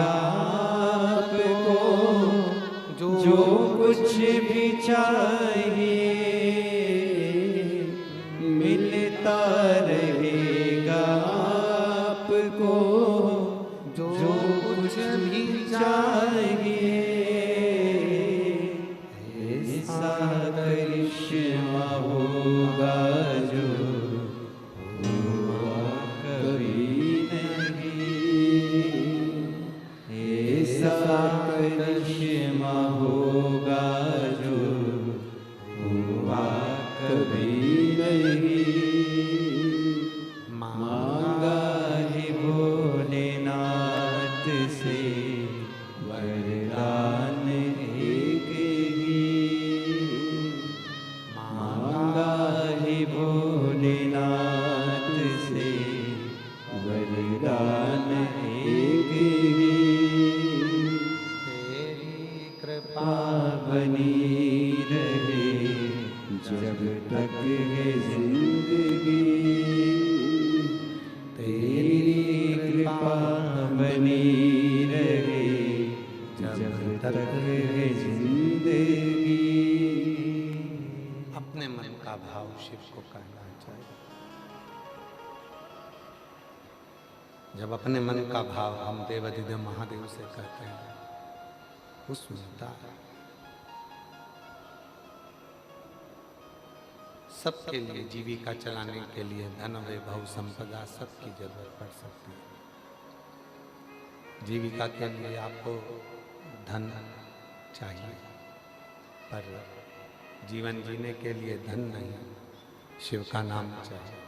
आपको जो कुछ भी चाहिए, मिलता रहेगा आपको जो कुछ भी चाहिए। ऐसा करिश्मा होगा जो हुआ कभी नहीं, ऐसा करिश्मा होगा जो हुआ कभी नहीं। मांगा है भोलेनाथ से वरदान एक ही, मांगा है भोलेनाथ से वरदान एक ही। तेरी कृपा बनी रहे जब तक है जिंदगी, तेरी कृपा बनी रहे जब तक है जिंदगी। अपने मन का भाव शिव को कहना चाहिए। जब अपने मन का भाव हम देवाधिदेव महादेव से कहते हैं, वो सुनता है। सबके लिए जीविका चलाने के लिए धन वैभव संपदा सबकी जरूरत पड़ सकती है। जीविका के लिए आपको धन चाहिए, पर जीवन जीने के लिए धन नहीं, शिव का नाम चाहिए।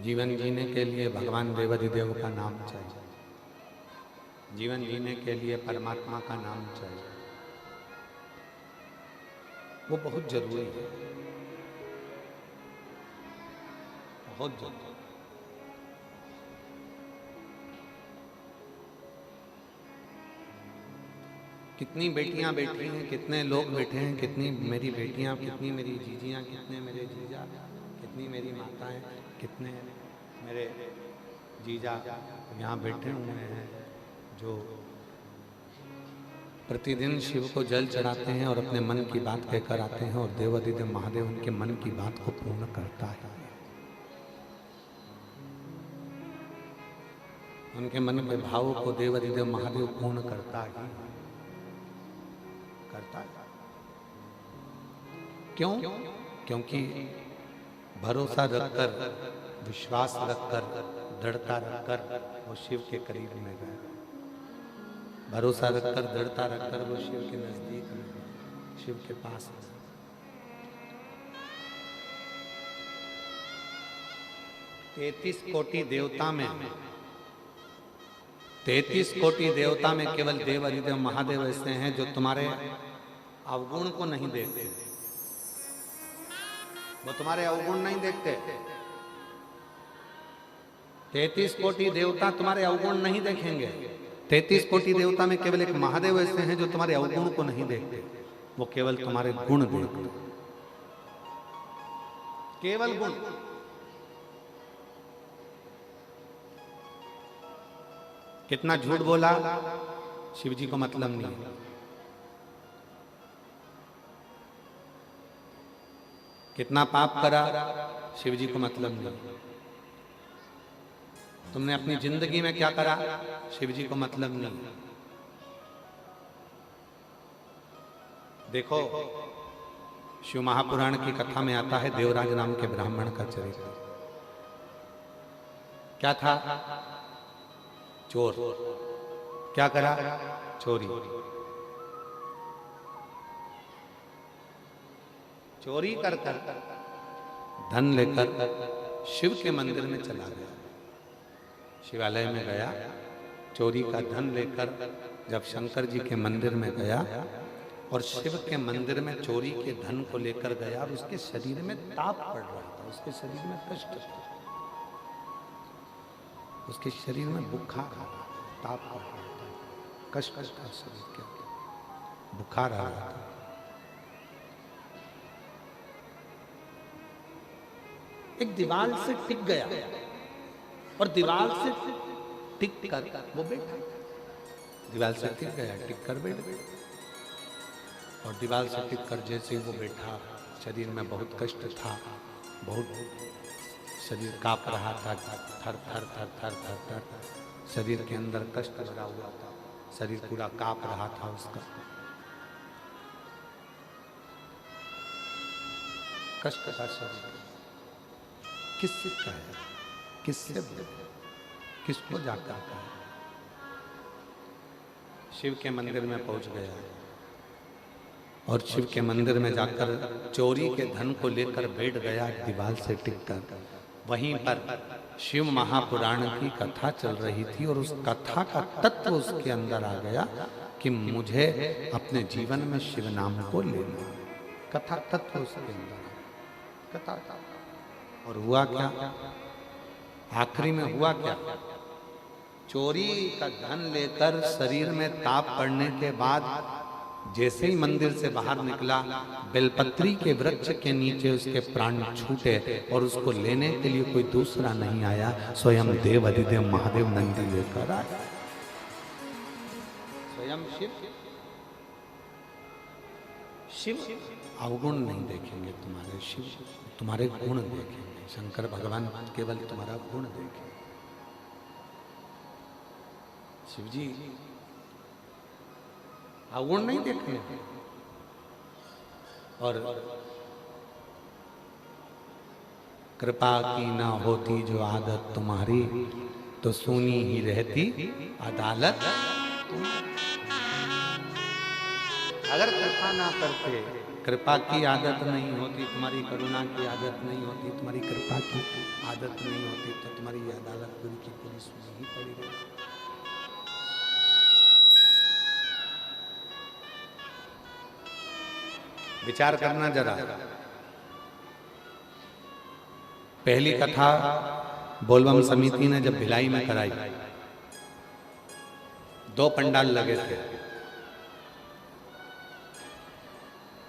जीवन जीने के लिए भगवान देवाधिदेव का नाम चाहिए। जीवन जीने के लिए परमात्मा का नाम चाहिए। वो बहुत जरूरी है, बहुत जरूरी। कितनी बेटियां बैठी हैं, कितने लोग बैठे हैं, कितनी मेरी बेटियां, कितनी मेरी जीजियां, कितने मेरे जीजा, कितनी मेरी माताएं, कितने मेरे जीजा यहाँ बैठे हुए हैं जो प्रतिदिन शिव को जल चढ़ाते हैं और अपने मन की बात कहकर आते हैं, और देवाधिदेव महादेव उनके मन की बात को पूर्ण करता है। उनके मन के भावों को देवाधिदेव महादेव पूर्ण करता है। क्यों? क्योंकि भरोसा रखकर, विश्वास रखकर, दृढ़ता रखकर वो शिव के करीब में गए। भरोसा रखकर, दृढ़ता रखकर वो शिव के नजदीक में गए, शिव के पास। 33 कोटि देवता में, 33 कोटि देवता में केवल देवाधिदेव महादेव ऐसे हैं जो तुम्हारे अवगुण को नहीं देखते। वो तुम्हारे अवगुण नहीं देखते। 33 कोटि देवता तुम्हारे अवगुण नहीं देखेंगे। 33 कोटि देवता में केवल एक महादेव ऐसे हैं जो तुम्हारे अवगुण को नहीं देखते। वो केवल तुम्हारे गुण देखते, केवल गुण। कितना झूठ बोला शिव जी को मतलब नहीं है। कितना पाप करा शिव जी को मतलब नहीं। तुमने अपनी जिंदगी में क्या करा शिव जी को मतलब नहीं। देखो, शिव महापुराण की कथा में आता है देवराज नाम के ब्राह्मण का चरित्र। क्या था? चोर। क्या करा? चोरी। चोरी कर धन लेकर शिव के मंदिर में चला गया। शिवालय में गया, चोरी का धन लेकर जब शंकर जी के मंदिर में गया और शिव के मंदिर में चोरी के धन को लेकर गया और उसके शरीर में ताप पड़ रहा था, उसके शरीर में कष्ट था, उसके शरीर में बुखार आ रहा था, ताप पड़ रहा था, कष्ट था शरीर के अंदर, बुखार आ रहा था। एक दीवार से टिक गया और दीवार से टिक कर वो बैठा, दीवार से टिक गया, टिक कर बैठ गया। और दीवार से टिक कर जैसे वो बैठा, शरीर में बहुत कष्ट था, बहुत शरीर कांप रहा था, थर थर थर थर थर थर शरीर के अंदर कष्ट लगा हुआ था, शरीर पूरा कांप रहा था उसका, कष्ट था शरीर। किससे कहे, किससे बोले, किसको जाकर कहे? शिव के मंदिर में पहुंच गया और शिव के मंदिर में जाकर चोरी के धन को लेकर बैठ गया दीवार से टिककर। वहीं पर शिव महापुराण की कथा चल रही थी और उस कथा का तत्व उसके अंदर आ गया कि मुझे अपने जीवन में शिव नाम को लेना। कथा तत्व उसके अंदर, कथा। और हुआ क्या, आखिरी में हुआ क्या? चोरी का धन लेकर शरीर में ताप पड़ने के बाद जैसे ही मंदिर से बाहर निकला, बेलपत्री के वृक्ष के नीचे उसके प्राण छूटे और उसको लेने के लिए कोई दूसरा नहीं आया, स्वयं देव अधिदेव महादेव नंदी लेकर आया, स्वयं शिव। शिव अवगुण नहीं देखेंगे तुम्हारे, शिव तुम्हारे गुण देखेंगे। शंकर भगवान केवल तुम्हारा गुण देखेंगे। शिव जी अवगुण नहीं देखेंगे। और कृपा की ना होती जो आदत तुम्हारी, तो सुनी ही रहती अदालत। अगर कृपा ना करते, कृपा की आदत नहीं होती, तुम्हारी करुणा की आदत नहीं होती, तुम्हारी कृपा की आदत नहीं होती, तो तुम्हारी अदालत पूरी की पूरी सुनी ही पड़ेगी। विचार करना जरा। पहली कथा बोलबम समिति ने जब भिलाई में कराई, 2 पंडाल लगे थे।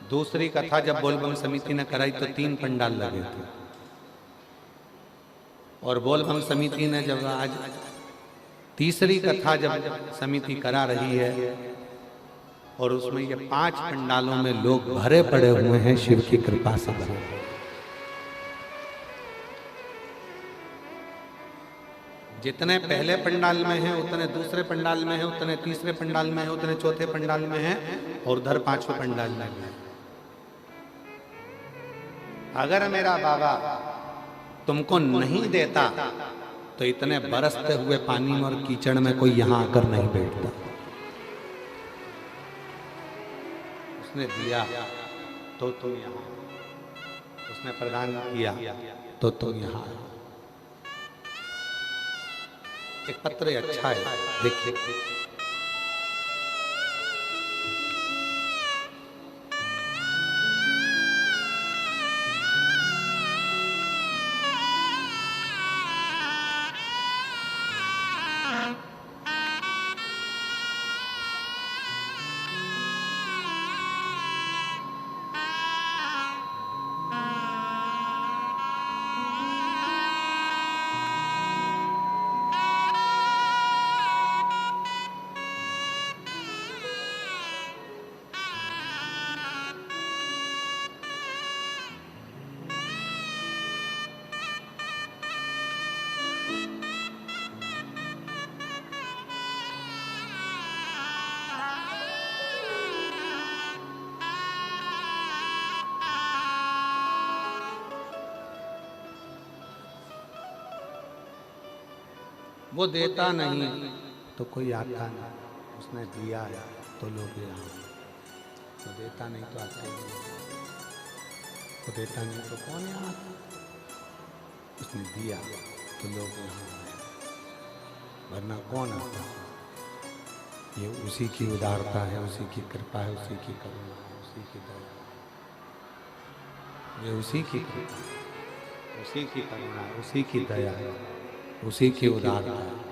दूसरी कथा जब बोलबम समिति ने कराई तो 3 पंडाल लगे थे। और बोलबम समिति ने जब आज तीसरी कथा जब समिति करा रही है और उसमें ये 5 पंडालों में लोग भरे पड़े हुए हैं, शिव की कृपा से भरे। जितने पहले पंडाल में हैं उतने दूसरे पंडाल में हैं, उतने तीसरे पंडाल में हैं, उतने चौथे पंडाल में हैं और उधर 5वें पंडाल में हैं। अगर मेरा बाबा तुमको नहीं देता तो इतने बरसते हुए पानी में और कीचड़ में कोई यहां आकर नहीं बैठता। उसने दिया तो तुम यहां, उसने प्रदान किया तो तुम यहां। एक पत्र अच्छा है, देखिए। वो देता नहीं तो कोई आता नहीं, उसने दिया है तो लोग यहाँ। वो देता नहीं तो आते नहीं, वो देता नहीं तो कौन यहाँ आता? उसने दिया तो लोग यहाँ आए, वरना कौन आता? ये उसी की उदारता है, उसी की कृपा है, उसी की करुणा है, उसी की दया, ये उसी की कृपा, उसी की करुणा, उसी की दया, उसी की उदारता है।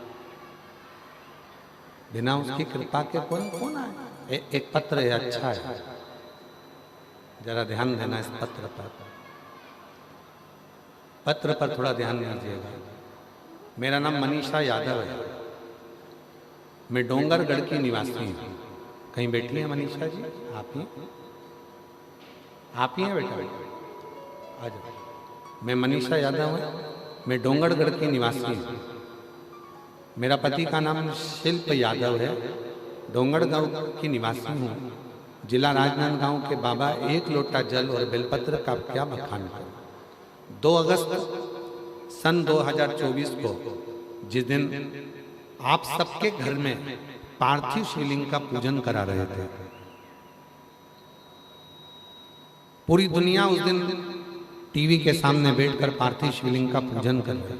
बिना उसकी कृपा के कौन कौन आए। एक पत्र है, अच्छा है, जरा ध्यान देना इस पत्र पर। पत्र पर थोड़ा ध्यान दीजिएगा। मेरा नाम मनीषा यादव है, मैं डोंगरगढ़ की निवासी हूँ। कहीं बैठी हैं मनीषा जी? आप ही हैं बेटा? आ जाओ। मैं मनीषा यादव हूँ, मैं डोंगरगढ़ की निवासी हूँ। मेरा पति का नाम शिल्प यादव है, डोंगरगढ़ की निवासी हूँ। जिला राजनांदगांव के बाबा, एक लोटा जल और बेलपत्र का क्या बखान करूं। 2 अगस्त सन 2024 को, जिस दिन आप सबके घर में पार्थिव शिवलिंग का पूजन करा रहे थे, पूरी दुनिया उस दिन टीवी के सामने बैठकर पार्थिव शिवलिंग का पूजन कर रही,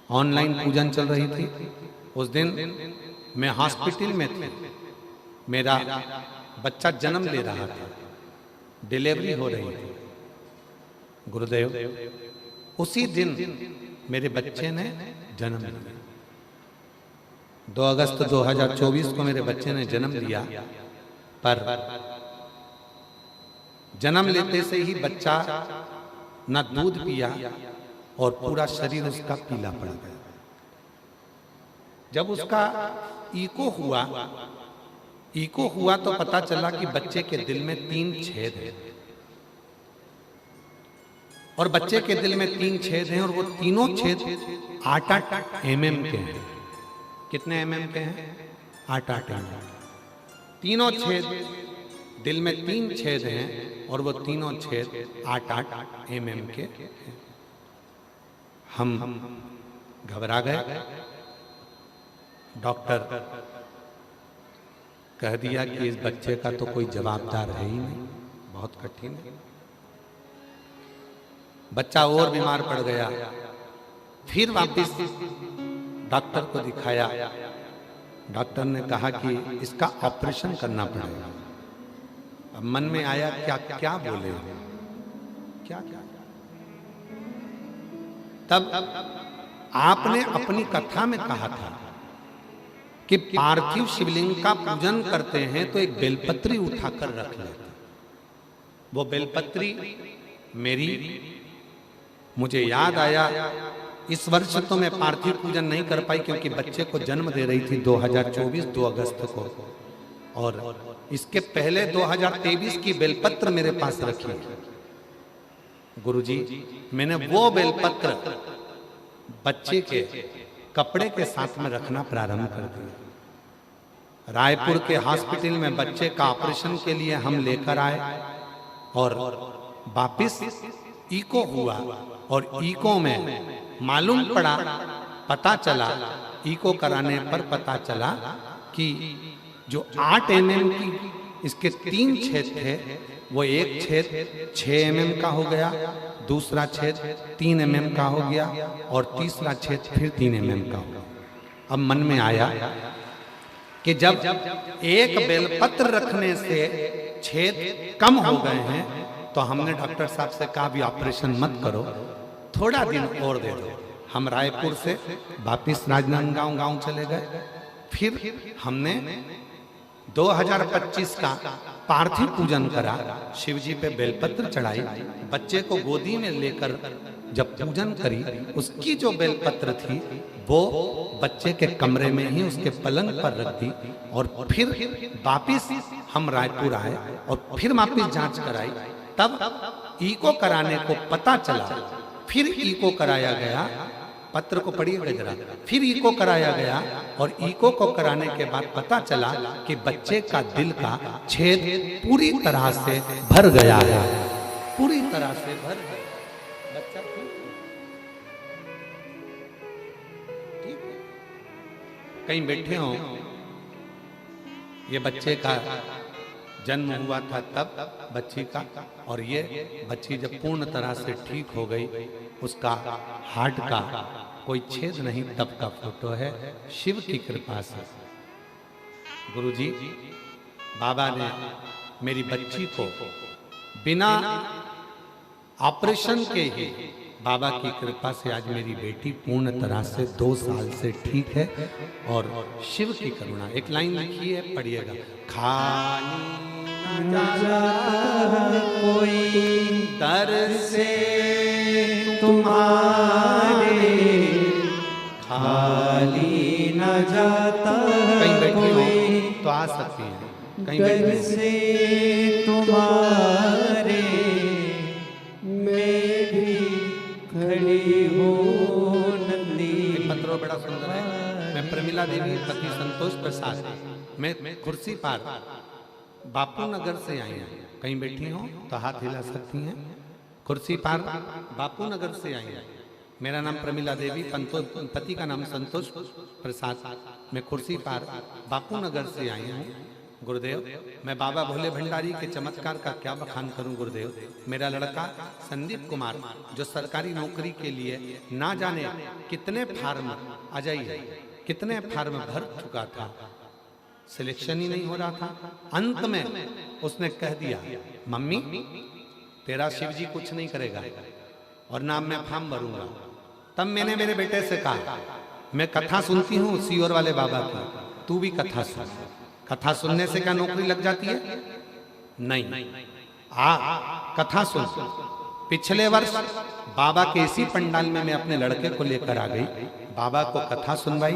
ऑनलाइन पूजन चल रही थी। उस दिन मैं हॉस्पिटल में थी, मेरा बच्चा जन्म ले रहा था, डिलीवरी हो रही थी। गुरुदेव, उसी दिन मेरे बच्चे ने जन्म लिया। 2 अगस्त 2024 को मेरे बच्चे ने जन्म लिया, पर जन्म लेते से ही बच्चा न दूध पिया और पूरा शरीर उसका पीला पड़ गया। जब उसका इको हुआ तो पता चला कि बच्चे के दिल में 3 छेद हैं, और बच्चे के दिल में 3 छेद हैं, और वो तीनों छेद 8-8 mm के हैं। कितने mm के हैं? 8-8 mm। तीनों छेद, दिल में 3 छेद हैं, और वो तीनों छेद 8-8 mm के हैं। हम घबरा गए। डॉक्टर कह दिया कि इस बच्चे का तो कोई जवाबदार है ही नहीं, बहुत कठिन है। बच्चा और बीमार पड़ गया। फिर वापस डॉक्टर को दिखाया। डॉक्टर ने कहा कि इसका ऑपरेशन करना पड़ेगा। अब मन में आया क्या क्या बोले, क्या क्या। तब आपने अपनी कथा में कहा था कि पार्थिव शिवलिंग का पूजन करते हैं तो एक बेलपत्री उठाकर रख लेते। वो बेलपत्री मुझे याद आया। इस वर्ष तो मैं पार्थिव पूजन नहीं कर पाई क्योंकि बच्चे को जन्म दे रही थी 2024 2 अगस्त को, और इसके पहले 2023 की बेलपत्र मेरे पास रखी। गुरुजी, मैंने वो बेलपत्र बच्चे के कपड़े के साथ में रखना प्रारंभ कर दिया। रायपुर के हॉस्पिटल में बच्चे का ऑपरेशन के लिए हम लेकर आए, और वापिस इको हुआ, और इको में मालूम पड़ा, पता चला, इको कराने पर पता चला कि जो 8 mm की इसके 3 छेद थे, वो एक छेद 6 mm का हो गया, दूसरा छेद 3 mm का हो गया, और तीसरा छेद फिर 3 mm का हो गया। अब मन में आया कि जब एक बेलपत्र रखने से छेद कम हो गए हैं, तो हमने डॉक्टर साहब से कहा भी ऑपरेशन मत करो, थोड़ा दिन और दे दो। हम रायपुर से वापिस राजनांदगांव गांव चले गए। फिर हमने 2025 का पार्थिव पूजन करा, शिव जी पे बेलपत्र चढ़ाई, बच्चे को गोदी में लेकर जब पूजन करी, उसकी जो बेलपत्र थी वो बच्चे के कमरे में ही उसके पलंग पर रख दी, और फिर वापिस हम रायपुर आए और फिर वापिस जांच कराई। तब इको कराने को पता चला, फिर इको कराया गया, पत्र को पढ़िएगा जरा, फिर इको कराया गया, और इको को कराने के बाद पता चला कि बच्चे का दिल का छेद पूरी तरह से भर गया है, पूरी तरह से भर गया। बच्चा ठीक है, कहीं बैठे हो, ये बच्चे का जन्म हुआ था तब बच्ची का, और ये बच्ची जब पूर्ण तरह से ठीक हो गई, उसका हार्ट का कोई छेद नहीं, तब का फोटो है, शिव की कृपा से। गुरुजी, बाबा ने मेरी बच्ची को बिना ऑपरेशन के ही, बाबा की कृपा से आज मेरी बेटी पूर्ण तरह से 2 साल से ठीक है। और शिव की करुणा, एक लाइन लिखी है, पढ़िएगा। खाली न जाता कोई दर से तुम्हारे, खाली न जाता कहीं बैठी हो कोई तो आ सकती है, कहीं दर बैठी से तुम्हारे, मैं भी खड़ी हूँ नंदी। पत्रों बड़ा सुंदर है। मैं प्रमिला देवी पति संतोष प्रसाद, मैं कुर्सी पार बापू नगर से आई हूँ, कहीं बैठी हो तो हाथ हिला सकती हैं। कुर्सी पार बापू नगर से आई हैं। मेरा नाम प्रमिला देवी, पति का नाम संतोष प्रसाद, मैं कुर्सी पार बापू नगर से आई हूँ। गुरुदेव, मैं बाबा भोले भंडारी के चमत्कार का क्या बखान करूं गुरुदेव। मेरा लड़का संदीप कुमार जो सरकारी नौकरी के लिए ना जाने कितने फार्म, आ जाइए, कितने फार्म भर चुका था, सिलेक्शन ही नहीं हो रहा था। अंत में उसने कह दिया, मम्मी तेरा शिव जी कुछ नहीं करेगा और ना मैं फॉर्म भरूंगा। तब मैंने मेरे बेटे से कहा, मैं कथा सुनती हूँ सीहोर वाले बाबा की, तू भी कथा सुन। कथा सुनने से क्या नौकरी लग जाती है? नहीं। कथा सुन। पिछले वर्ष बाबा के इसी पंडाल में मैं अपने लड़के को लेकर आ गई, बाबा को कथा सुनवाई,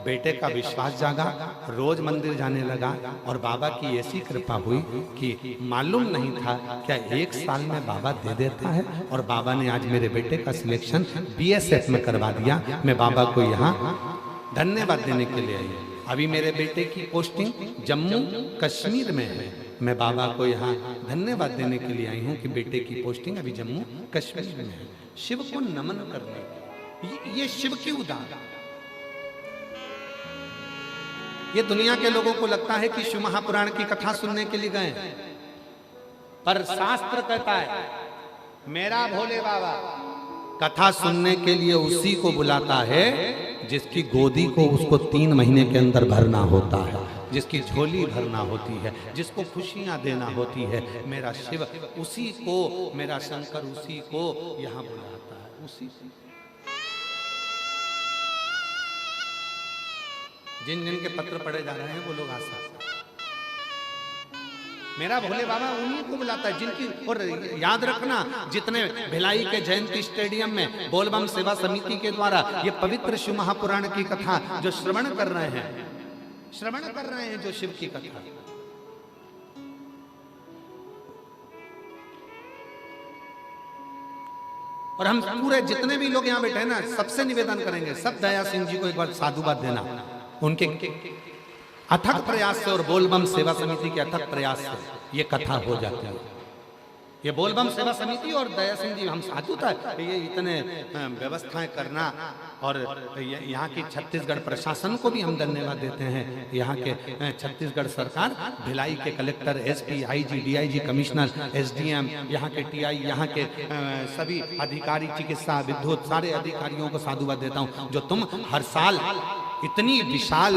बेटे का विश्वास जागा, रोज मंदिर जाने लगा और बाबा की ऐसी कृपा हुई कि मालूम नहीं था क्या 1 साल में बाबा दे देता है। और बाबा ने आज मेरे बेटे का सिलेक्शन BSF में करवा दिया। मैं बाबा को यहाँ धन्यवाद देने के लिए आई। अभी मेरे बेटे की पोस्टिंग जम्मू कश्मीर में है। मैं बाबा को यहाँ धन्यवाद देने के लिए आई हूँ कि बेटे की पोस्टिंग अभी जम्मू कश्मीर में है। शिव को नमन करने, ये शिव की उदाहरण। ये दुनिया के लोगों को लगता है कि शिव महापुराण की कथा सुनने के लिए गए, पर शास्त्र कहता है मेरा भोले बाबा कथा सुनने के लिए उसी को बुलाता है जिसकी गोदी को उसको 3 महीने के अंदर भरना होता है, जिसकी झोली भरना होती है, जिसको खुशियां देना होती है। मेरा शिव उसी को, मेरा शंकर उसी को यहाँ बुलाता है, उसी को। जिन जिन के पत्र पढ़े जा रहे हैं वो लोग आ सकते। मेरा भोले बाबा उन्हीं को बुलाता है जिनकी, और याद रखना जितने भिलाई के जयंती स्टेडियम में बोलबम सेवा समिति के द्वारा ये पवित्र शिव महापुराण की कथा जो श्रवण कर रहे हैं जो शिव की कथा, और हम पूरे जितने भी लोग यहाँ बैठे हैं ना, सबसे निवेदन करेंगे, सब दया सिंह जी को एक बार साधुवाद देना। उनके अथक प्रयास से और बोलबम सेवा समिति के अथक प्रयास से ये कथा हो जाती है। ये बोलबम सेवा समिति और दया सिंह जी, हम साधु था, ये इतने व्यवस्थाएं करना, और यहाँ की छत्तीसगढ़ प्रशासन को भी हम धन्यवाद देते हैं। यहाँ के छत्तीसगढ़ सरकार, भिलाई के collector, SP, IG, DIG, commissioner, SDM, यहाँ के TI, यहाँ के सभी अधिकारी, चिकित्सा, विद्युत, सारे अधिकारियों को साधुवाद देता हूँ जो तुम हर साल इतनी विशाल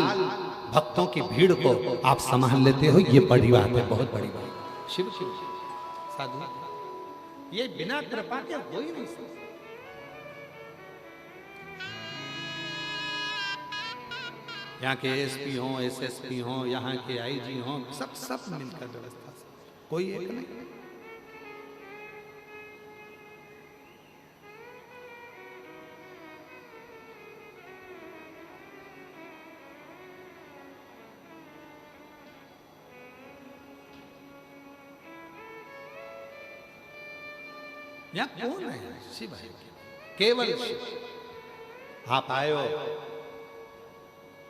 भक्तों की भीड़ को आप संभाल लेते हो। ये बड़ी बात है, बहुत बड़ी बात। शिव शिव साधु, ये बिना कृपा के हो ही नहीं सकता। यहाँ के SP हो, SSP हो, यहाँ के IG हो, सब मिलकर व्यवस्था से, कोई एक नहीं। यहाँ कौन है? शिव है, केवल शिव। आप आए हो,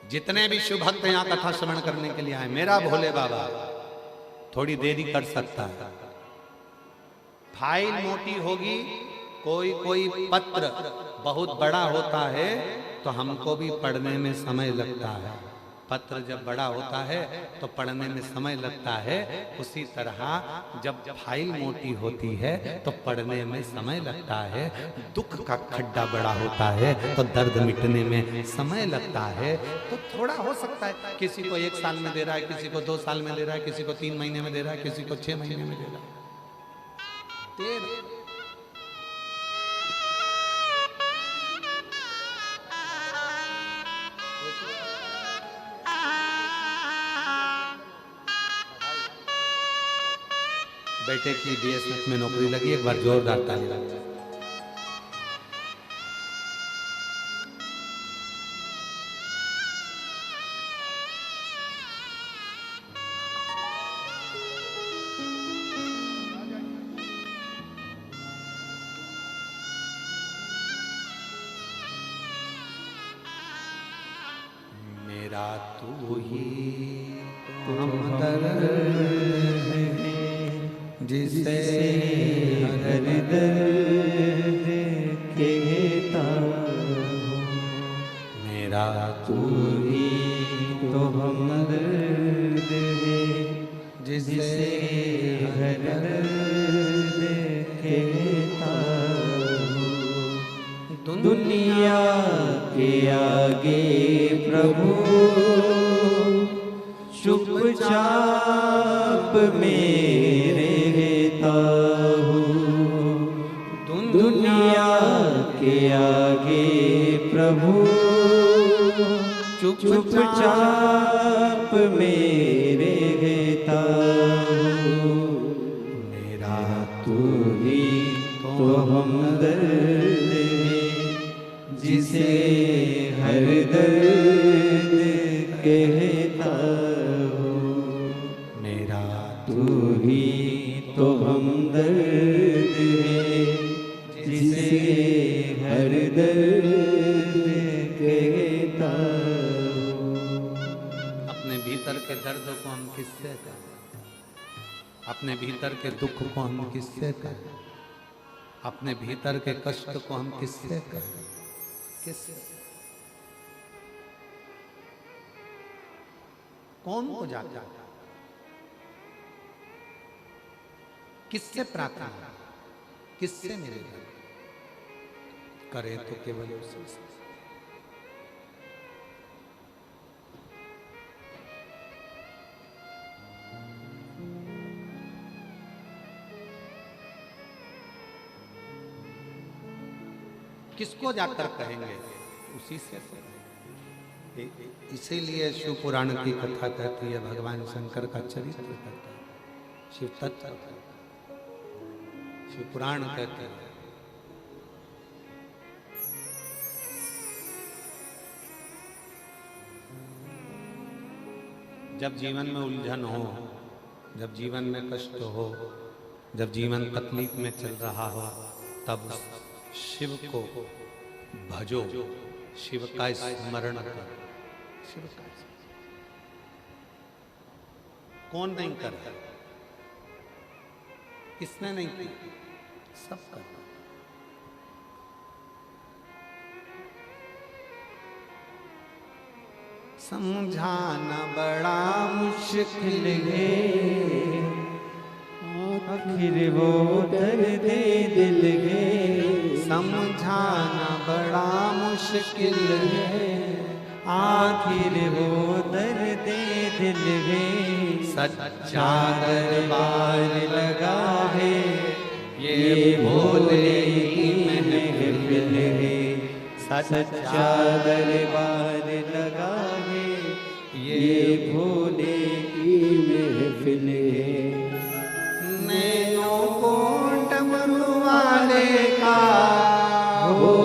जितने भी शिव भक्त यहाँ कथा श्रवण करने के लिए आए, मेरा भोले बाबा थोड़ी देरी कर सकता है। फाइल मोटी होगी, कोई पत्र बहुत बड़ा होता है तो हमको भी पढ़ने में समय लगता है। पत्र जब बड़ा होता है तो पढ़ने में समय लगता है, उसी तरह जब फाइल मोटी होती है तो पढ़ने में समय लगता है। दुख का खड्डा बड़ा होता है तो दर्द मिटने में समय लगता है। तो थोड़ा हो सकता है, किसी को 1 साल में दे रहा है, किसी को 2 साल में दे रहा है, किसी को 3 महीने में दे रहा है, किसी को 6 महीने में दे रहा है। बेटे की बीएसएफ में नौकरी लगी, एक बार जोरदार ताली लगा। मेरा तू ही हमदर्द है जिसे हर दर्द कहता हूँ। मेरा तू ही तो हमदर्द है जिसे हर दर्द कहता हूँ। दुनिया के आगे प्रभु चुपचाप मेरे रहता हूँ। दुनिया के आगे प्रभु चुपचाप मेरे रहता हूँ। मेरा तू ही तो हमदर्द है जिसे हर दर्द कहता हूँ। मेरा तू ही तो हमदर्द है जिसे हर दर्द कहता हूँ। अपने भीतर के दर्द को हम किससे कहें? अपने भीतर के दुख को हम किससे कहें? अपने भीतर के कष्ट को हम किससे कहें? किससे? कौन को जाता है? किससे प्रार्थना, किससे मिलेगा? करे तो केवल उसी से। किसको जाकर कहेंगे? उसी से। इसीलिए शिव पुराण की कथा कहती है, भगवान शंकर का चरित्र कहता है, शिव तत्व, शिव पुराण कहते हैं। जब जीवन में उलझन हो, जब जीवन में कष्ट हो, जब जीवन तकलीफ में चल रहा हो, तब शिव को भजो, शिव का स्मरण करो। शिव का कौन नहीं करता? किसने नहीं किया? सब करता। समझाना बड़ा मुश्किल है, आखिर वो दर्द दिल है। समझाना बड़ा मुश्किल है, आखिर वो दर्द दिल है। सच्चा दरबार लगा है, ये भोले की महफिल है। सच्चा दरबार लगा है, ये भोले की महफिल है। नैनों को डमरू वाले का हो,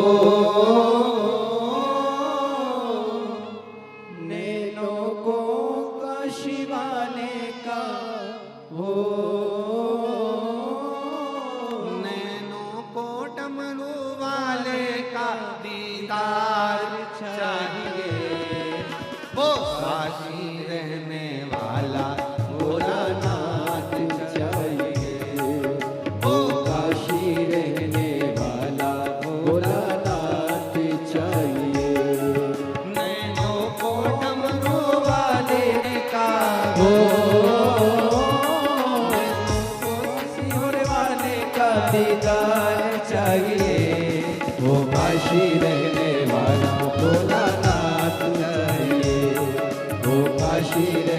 नैनों को काशी वाले का हो। नैनों को डमरू वाले का दीदार चाहिए, वो काशी रहने वाला भोलानाथ चाहिए, वो काशी रहने वाला भोलानाथ चाहिए। नैनों को डमरू वाले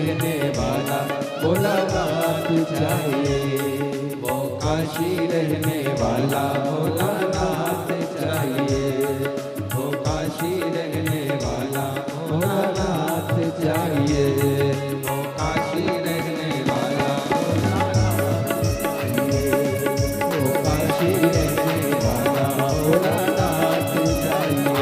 रहने वाला भोलानाथ चाहिए। वो काशी रहने वाला भोलानाथ चाहिए। वो काशी रहने वाला भोलानाथ चाहिए। वो काशी रहने वाला भोलानाथ चाहिए। वो काशी रहने वाला भोलानाथ चाहिए।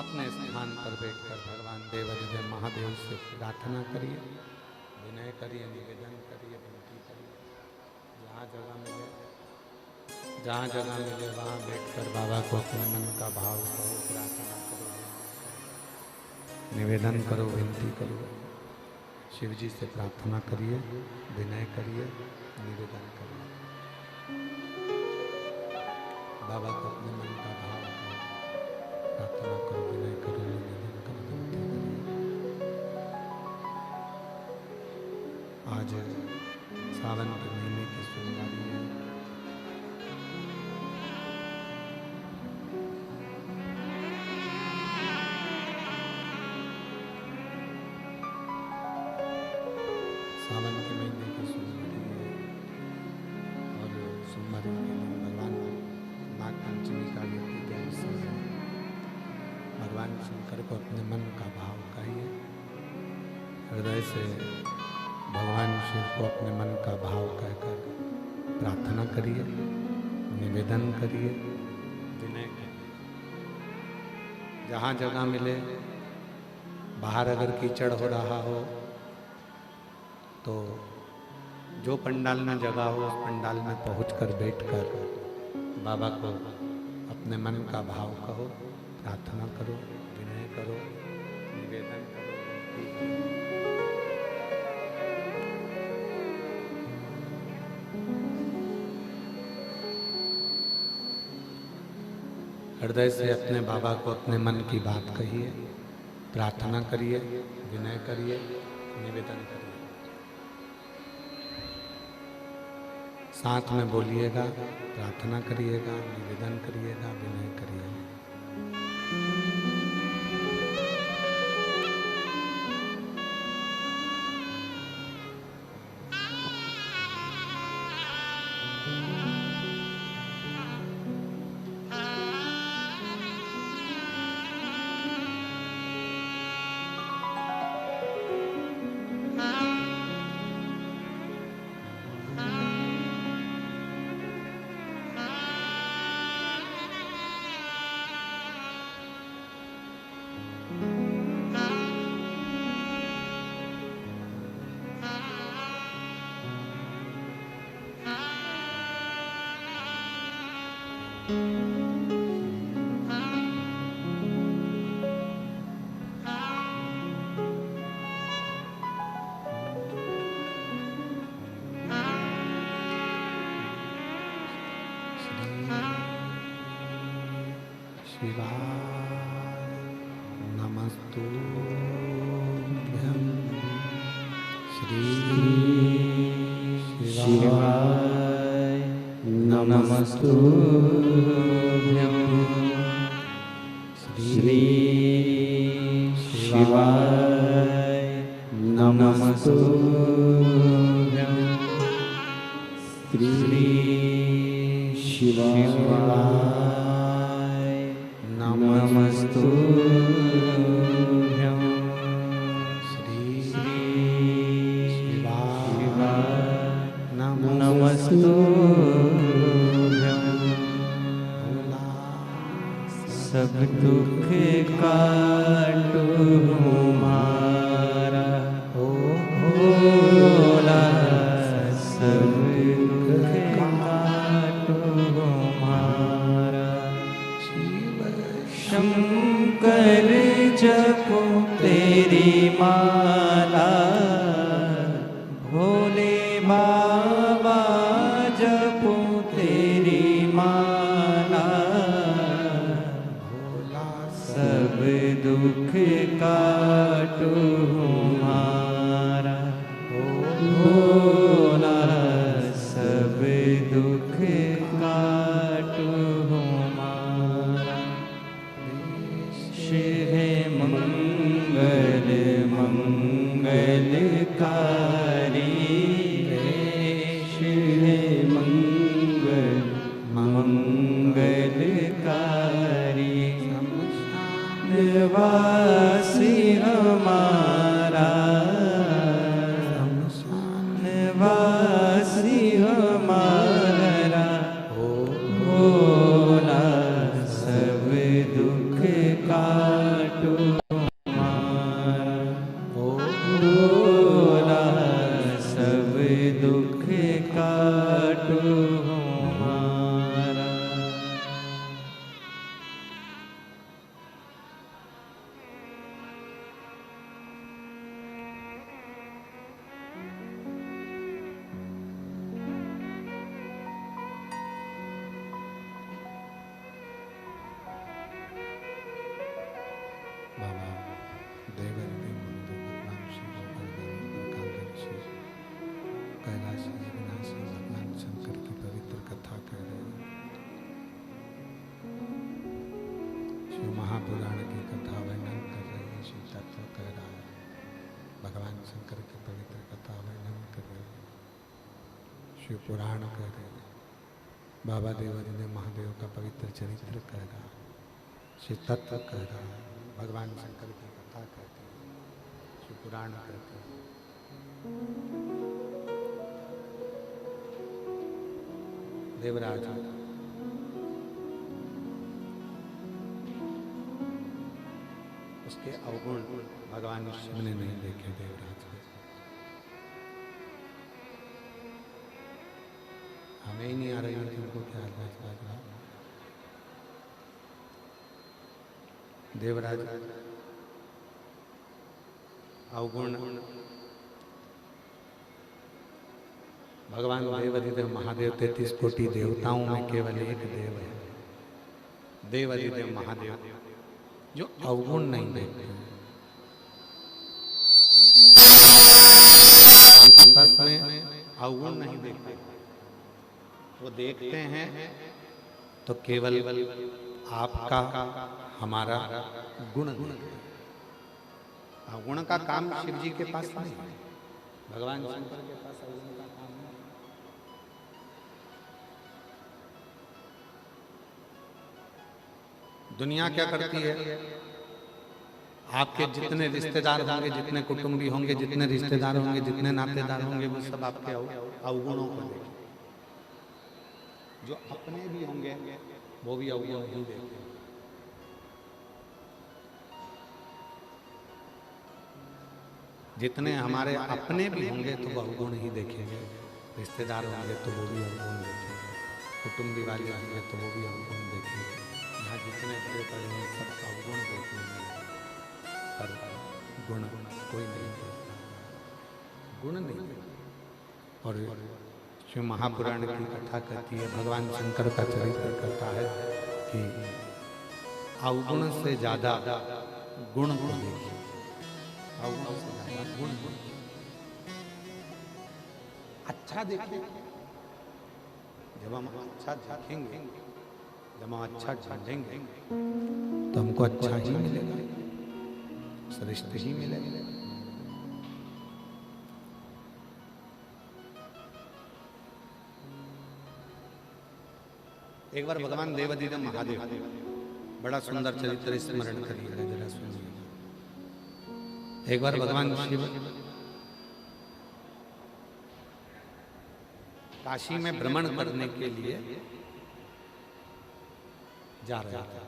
अपने स्थान पर बैठकर भगवान देवाधिदेव महादेव से प्रार्थना करिए, विनय करिए, निवेदन करिए, विनती करिए। जहाँ जगह मिले वहाँ बैठकर बाबा को अपने मन का भाव करो, प्रार्थना करो, निवेदन करो, विनती करो। शिव जी से प्रार्थना करिए, विनय करिए, निवेदन करिए। बाबा को अपने मन का भाव करो, प्रार्थना करो, विनय करो, निवेदन करो, विनती करिए। आज सावन के महीने की सोमवारी है। सावन के महीने की सोमवारी है और सोमवारी के दिन भगवान नाग पंचमी का व्यक्ति के अवसर है। भगवान शंकर को अपने मन का भाव कहिए, हृदय से भगवान शिव को अपने मन का भाव कहकर प्रार्थना करिए, निवेदन करिए, विनय करिए। जहाँ जगह मिले, बाहर अगर कीचड़ हो रहा हो तो जो पंडाल में जगह हो उस पंडाल में पहुंचकर बैठकर बाबा को अपने मन का भाव कहो, प्रार्थना करो, विनय करो, निवेदन करो। हृदय से अपने बाबा को अपने मन की बात कहिए, प्रार्थना करिए, विनय करिए, निवेदन करिए। साथ में बोलिएगा, प्रार्थना करिएगा, निवेदन करिएगा, विनय करिएगा। शिवाय नमस्तुभ्यं। श्री शिवाय नमस्तुभ्यं। श्री शिवाय नमस्तुभ्यं। श्री शिवाय नमस्तुभ्यं। श्री शिवाय नमस्तुभ्यं। सब दुख काटो हमारा हो भोला। सब दुख काटो हमारा। शंकर जपो तेरी माला। भोले बाबा जपो तेरी माला। भोला सब दुख काटो हमारा। भोला सब दुख काटो हमारा। मंगल मंगलकारी वेश है मंगल मंगलकारी निवासी हमारा निवासी हमारा भोला सब दुख काटो हमारा भोला सब दुख काटो हमारा। बाबा देवर देव बंधु भगवान शिव ऋषि कैलाश अविनाशी भगवान शंकर की पवित्र कथा कह रहे हैं। शिव महापुराण की कथा वर्णन कर रही है। शिव तत्व कह रहा है। भगवान शंकर की पवित्र कथा वर्णन कर रहे हैं। शिव पुराण कह रहे हैं। बाबा देवादिदेव महादेव का पवित्र चरित्र कह रहा है। शिव तत्व कह रहा है। भगवान शंकर की कथा कहते हैं। शिव पुराण कहते हैं। देवराज उसके अवगुण भगवान शिव ने नहीं देखे। देवराज हमें ही नहीं आ रही है तुमको क्या देवराज अवगुण भगवान देवादिदेव महादेव 33 कोटि देवताओं में केवल एक देव है। देवादिदेव महादेव जो अवगुण नहीं देखते। उनके पास में अवगुण नहीं देखते। वो देखते हैं तो केवल आपका हमारा गुण। अवगुण का काम शिव जी के पास नहीं है। भगवान शंकर के पास अवगुण का काम है। दुनिया क्या करती है? आपके जितने रिश्तेदार होंगे, जितने कुटुंबी होंगे, जितने रिश्तेदार होंगे, जितने नातेदार होंगे, वो सब आपके अवगुणों को देखें। जो अपने भी होंगे वो भी अवगुण ही देखें। जितने हमारे अपने भी होंगे तो वो अवगुण ही देखेंगे। रिश्तेदार होंगे तो वो भी अवगुण देखेंगे। कुटुंबी वाले होंगे तो वो भी अवगुण देखेंगे। यहाँ जितने बड़े बड़े हैं सब अवगुण देखेंगे, पर गुण कोई नहीं देखता। गुण नहीं। और शिव महापुराण की कथा कहती है, भगवान शंकर का चरित्र कहता है कि अवगुण से ज्यादा गुण को देखिए। अवगुण से ज्यादा गुण अच्छा देखिए। जब हम अच्छा देखेंगे, जब हम अच्छा जानेंगे तो हमको अच्छा ही मिलेगा, श्रेष्ठ ही मिलेगा। एक बार भगवान देवादिदेव महादेव बड़ा सुंदर चरित्र स्मरण करिएगा, जरा सुनिए। एक बार भगवान शिव काशी में भ्रमण करने के लिए जा रहे थे।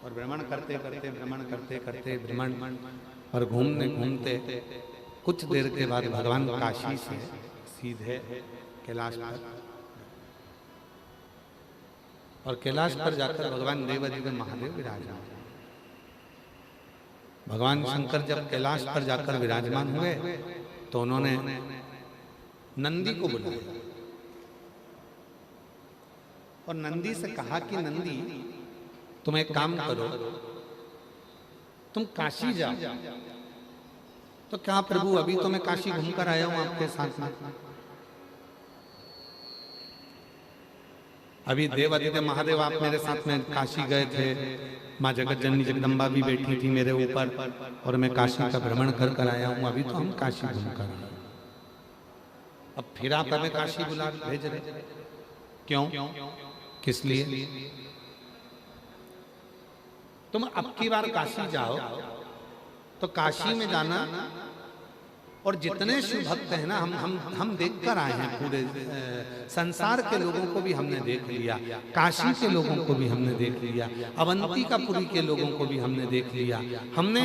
और भ्रमण करते और घूमते घूमते कुछ देर के बाद भगवान काशी से सीधे कैलाश पर, और कैलाश पर जाकर भगवान देवादिदेव महादेव विराजमान। भगवान शंकर जब कैलाश पर जाकर विराजमान हुए तो उन्होंने नंदी को बुलाया और नंदी से कहा कि नंदी, तुम एक काम करो, तुम काशी जाओ। तो क्या प्रभु, अभी तो मैं काशी घूमकर आया हूं आपके साथ में। अभी देवादित्य महादेव आप मेरे साथ में काशी गए थे, माँ जगत जननी जगदम्बा भी बैठी थी मेरे ऊपर, और मैं काशी का भ्रमण कर कर आया हूँ। अभी तो हम काशी घूम कर आए, अब फिर आप हमें काशी बुला भेज रहे, क्यों, किस लिए? तुम अब की बार काशी जाओ तो काशी में जाना, और जितने शिव भक्त हैं ना, हम देख कर आए हैं, पूरे संसार के लोगों को भी हमने देख लिया, काशी के लोगों को भी हमने देख लिया, अवंतिकापुरी के लोगों को भी हमने देख लिया, हमने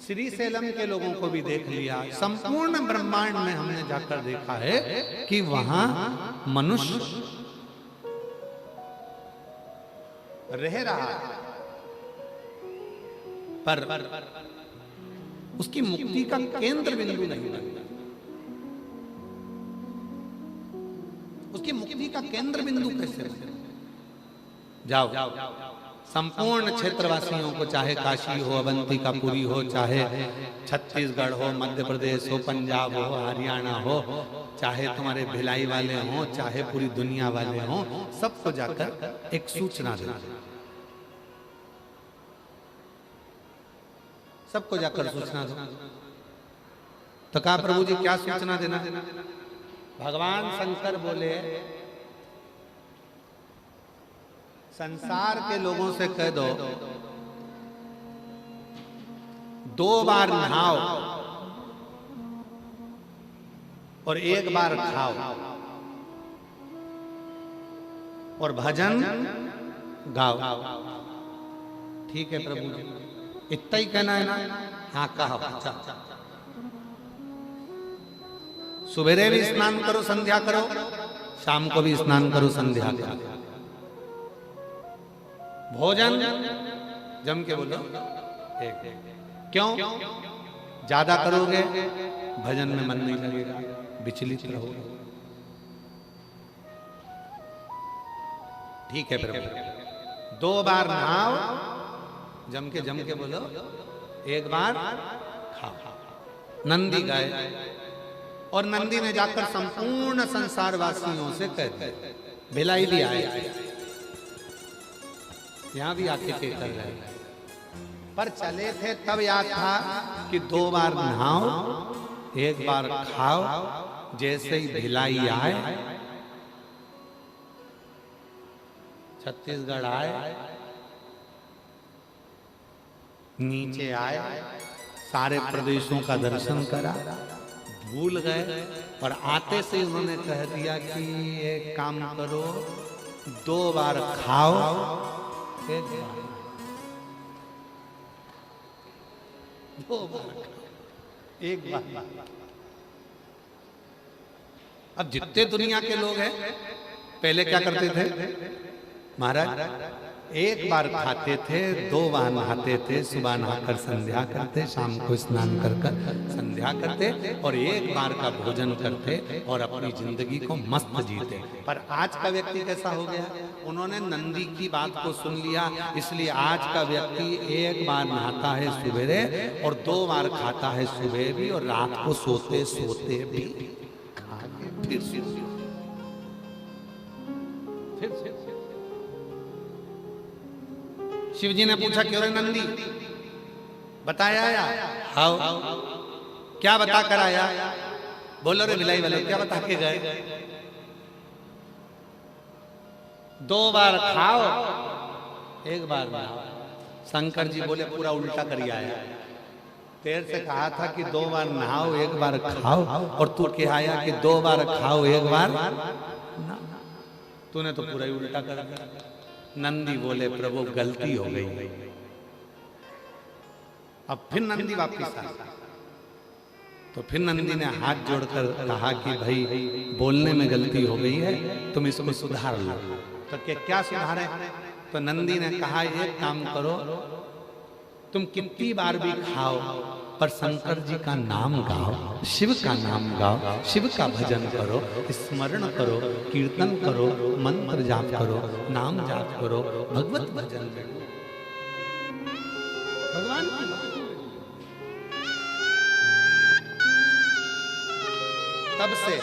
श्री सेलम के लोगों को भी देख लिया। संपूर्ण ब्रह्मांड में हमने जाकर देखा है कि वहां मनुष्य रह रहा है, पर उसकी मुक्ति का केंद्र बिंदु नहीं बनता। उसकी मुक्ति का केंद्र बिंदु कैसे बने? जाओ संपूर्ण क्षेत्रवासियों को, चाहे काशी हो, अवंतिकापुरी हो, चाहे छत्तीसगढ़ हो, मध्य प्रदेश हो, पंजाब हो, हरियाणा हो, चाहे तुम्हारे भिलाई वाले हो, चाहे पूरी दुनिया वाले हो, सबको जाकर एक सूचना दो, सबको जाकर सूचना दो। तो कहा प्रभु जी क्या सूचना देना? भगवान शंकर बोले संसार के लोगों से कह दो 2 बार नहाओ और 1 बार खाओ और भजन गाओ। ठीक है प्रभु जी, इतना ही कहना है ना? हाँ कहा। सुबेरे भी स्नान करो, संध्या करो, शाम को भी स्नान करो, संध्या करो। भोजन जम के बोलो एक। क्यों? ज्यादा करोगे भजन में मन नहीं लगेगा, विचलित रहोगे। ठीक है प्रभु। 2 बार नहाओ, जम के बोलो, 1 बार खाओ। नंदी गए और नंदी ने जाकर संपूर्ण संसार वासियों से कह दिया। भिलाई भी आए, यहां भी आके के कर रहे, पर चले थे तब याद था कि 2 बार नहाओ, 1 बार खाओ। जैसे ही भिलाई आए, छत्तीसगढ़ आए, नीचे आए, सारे प्रदेशों का दर्शन करा, भूल गए, और आते से उन्होंने कह दिया कि एक काम करो, 2 बार खाओ, 1 बार, 2 बार, 1 बार। अब जितने दुनिया के लोग हैं पहले क्या करते थे महाराज? 1 बार खाते थे, 2 बार नहाते थे, सुबह नहाकर संध्या करते, शाम को स्नान कर संध्या करते, और 1 बार का भोजन करते और अपनी जिंदगी को मस्त जीते। पर आज का व्यक्ति कैसा हो गया? उन्होंने नंदी की बात को सुन लिया, इसलिए आज का व्यक्ति 1 बार नहाता है सुबेरे और 2 बार खाता है सुबह भी, और रात को सोते सोते भी खा के फिर शिव जी ने पूछा क्यों रे नंदी, बताया आया? आओ, क्या बता कर आया? बोलो रे भिलाई वाले, क्या बता के गए? 2 बार खाओ, 1 बार नहाओ। शंकर जी बोले पूरा उल्टा कर आया। तेरे से कहा था कि 2 बार नहाओ, 1 बार खाओ, और तू कह आया कि 2 बार खाओ, 1 बार ना। तूने तो पूरा ही उल्टा कर दिया। नंदी बोले प्रभु गलती हो गई। अब फिर नंदी वापिस आया, तो फिर नंदी ने हाथ जोड़कर कहा कि भाई बोलने में गलती हो गई है, तुम इसको सुधार लो। तो क्या सुधारे? तो नंदी ने कहा एक काम करो, तुम कितनी बार भी खाओ पर शंकर जी का नाम गाओ, शिव का नाम गाओ, शिव का भजन करो, स्मरण करो, कीर्तन करो, मंत्र जाप करो, नाम जाप करो, भगवत भजन करो, भगवान की बात। तब से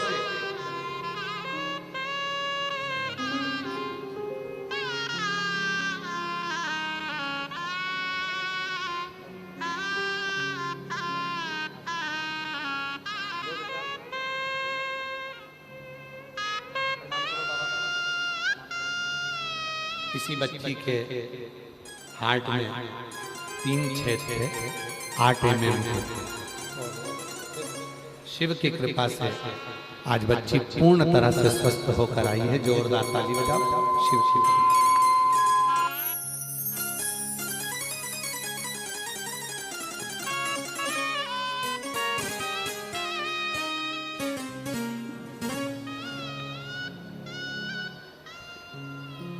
किसी बच्ची के हार्ट में 3 छेद थे, 8 mm थे। शिव की कृपा से आज बच्ची पूर्ण तरह से स्वस्थ होकर आई है। जोरदार ताली बजाओ। शिव शिव।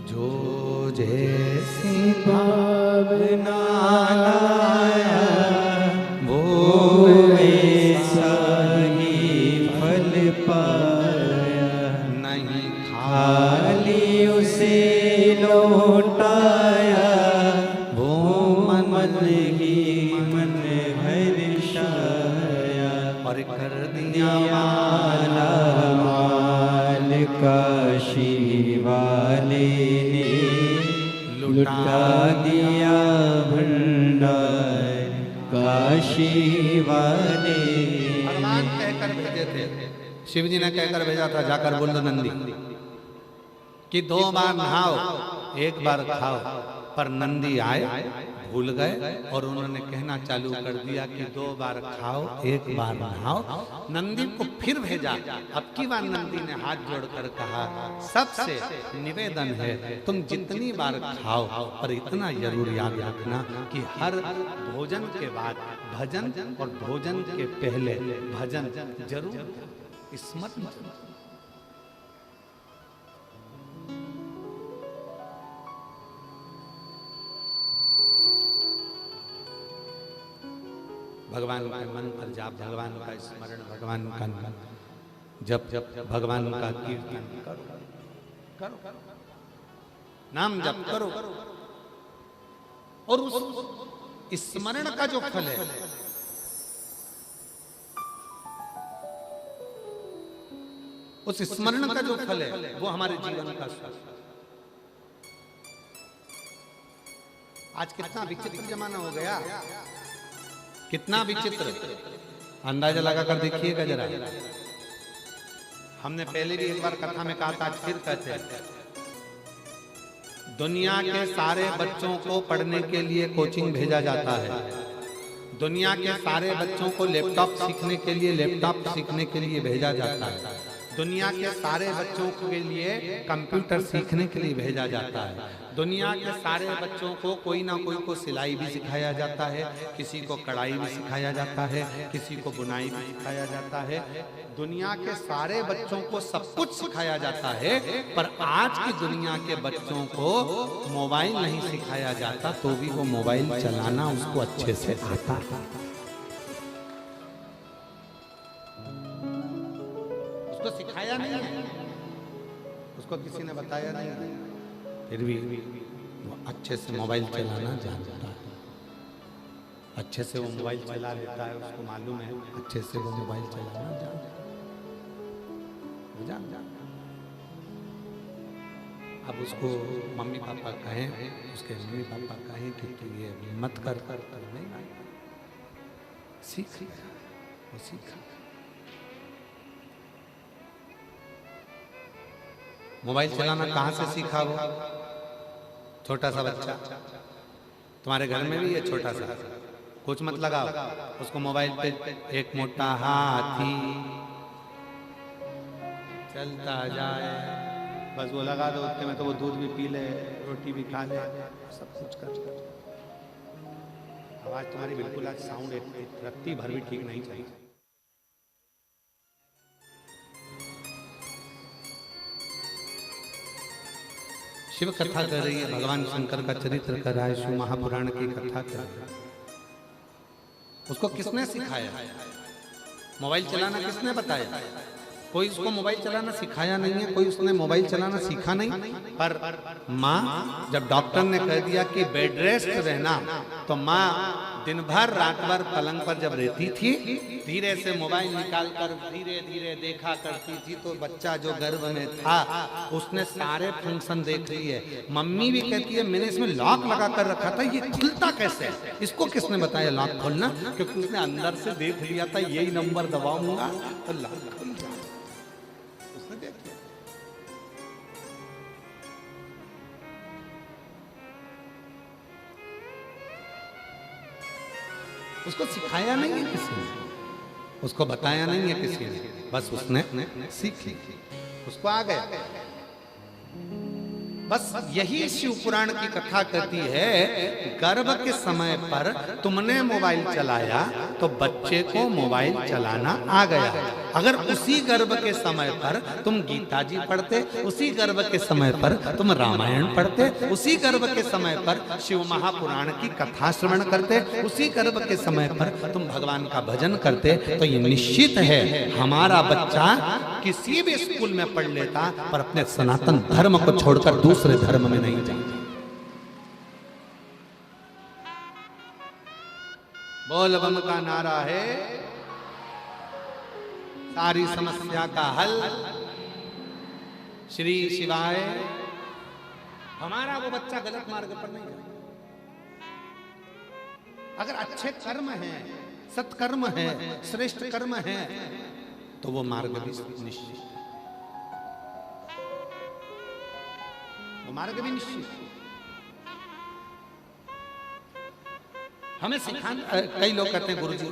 जो जैसी भावना लाया वो वैसा ही फल पाया, नहीं खाली उसे लौटाया, वो मन ही मन हर्षाया। और कर दिया माला माल काशी वाले ने लुटा दिया भंडार काशी वाले। भगवान कहकर भेजे थे, शिव जी ने कहकर भेजा था, जाकर बोल दो नंदी कि 2 बार नहाओ 1 बार खाओ। पर नंदी आए, भूल गए और उन्होंने कहना चालू कर दिया कि 2 बार खाओ 1 बार नहाओ। नंदी को फिर भेजा। अब की बार नंदी ने हाथ जोड़कर कहा, सबसे निवेदन है तुम जितनी बार खाओ, पर इतना जरूर याद रखना कि हर भोजन के बाद भजन और भोजन के पहले भजन जरूर स्मरण जरूर। भगवान का मन पर जाप, भगवान का स्मरण, भगवान का जब भगवान का कीर्तन करो, नाम जप करो। और उस स्मरण का जो फल है, उस स्मरण का जो फल है वो हमारे जीवन का सुख। आज कितना विचित्र जमाना हो गया, कितना विचित्र। अंदाजा लगाकर देखिएगा जरा। हमने पहले भी एक बार कथा में कहा था, आज फिर कहते हैं, दुनिया के सारे बच्चों को पढ़ने के लिए कोचिंग भेजा जाता है। दुनिया के सारे बच्चों को लैपटॉप सीखने के लिए भेजा जाता है। दुनिया के सारे बच्चों के लिए कंप्यूटर सीखने के लिए भेजा जाता है। दुनिया के सारे बच्चों को कोई ना कोई को सिलाई भी सिखाया जाता है, किसी को कढ़ाई भी सिखाया जाता है, किसी को बुनाई भी सिखाया जाता है। दुनिया के सारे बच्चों को सब कुछ सिखाया जाता है, पर आज की दुनिया के बच्चों को मोबाइल नहीं सिखाया जाता, तो भी वो मोबाइल चलाना उसको अच्छे से आता है। उसको सिखाया नहीं है, उसको किसी ने बताया नहीं है, फिर भी वो अच्छे से मोबाइल चलाना जानता है। अच्छे से वो मोबाइल चला लेता है, उसको मालूम है अच्छे से वो मोबाइल चलाना जानता है। अब उसको मम्मी पापा कहें, उसके मम्मी पापा कहें कि तू ये मत कर, नहीं सीख, वो सीख। मोबाइल चलाना कहाँ से सीखा वो? छोटा सा बच्चा, तुम्हारे घर में भी है छोटा सा, कुछ मत लगाओ उसको मोबाइल पे, एक मोटा हाथी चलता जाए, बस वो लगा दो, उतने में तो वो दूध भी पी ले, रोटी भी खा ले, सब कुछ कर। आवाज तुम्हारी बिल्कुल आज साउंड एक रत्ती भर भी ठीक नहीं चाहिए। शिव कथा कर रही है, भगवान शंकर का चरित्र कर रहा है, शिव महापुराण की कथा कर रहा है। उसको किसने सिखाया? मोबाइल चलाना किसने बताया? कोई उसको मोबाइल चलाना सिखाया नहीं है, कोई उसने मोबाइल चलाना सीखा नहीं। पर माँ, जब डॉक्टर ने कह दिया कि बेड रेस्ट रहना, तो माँ दिन भर रात भर पलंग पर जब रहती थी, धीरे से मोबाइल निकालकर धीरे धीरे देखा करती थी। तो बच्चा जो गर्भ में था उसने सारे फंक्शन देख लिए। मम्मी भी कहती है मैंने इसमें लॉक लगा कर रखा था, ये खुलता कैसे है? इसको किसने बताया लॉक खोलना? क्योंकि उसने अंदर से देख लिया था, यही नंबर दबाऊंगा तो लॉक खुल जाए। उसने देख लिया। उसको सिखाया नहीं है किसी ने, उसको बताया नहीं है किसी ने, बस उसने सीख ली, उसको आ गया। बस यही शिव पुराण की कथा कहती है, गर्भ के समय पर तुमने मोबाइल चलाया तो बच्चे को मोबाइल चलाना आ गया। अगर उसी गर्भ के समय पर तुम गीता जी पढ़ते, उसी गर्भ के समय पर तुम रामायण पढ़ते, उसी गर्भ के समय पर शिव महापुराण की कथा श्रवण करते, उसी गर्भ के समय पर तुम भगवान का भजन करते, तो ये निश्चित है हमारा बच्चा किसी भी स्कूल में पढ़ लेता, पर अपने सनातन धर्म को छोड़कर दूसरे धर्म में नहीं जाता। बोल बम का नारा है सारी समस्या का हल, श्री शिवाय। हमारा वो बच्चा गलत मार्ग पर नहीं जाए। अगर अच्छे कर्म हैं, सत्कर्म है, श्रेष्ठ कर्म है, तो वो मार्ग भी निश्चित है, वो मार्ग भी निश्चित है। हमें सिखाना, कई लोग कहते हैं गुरुजी,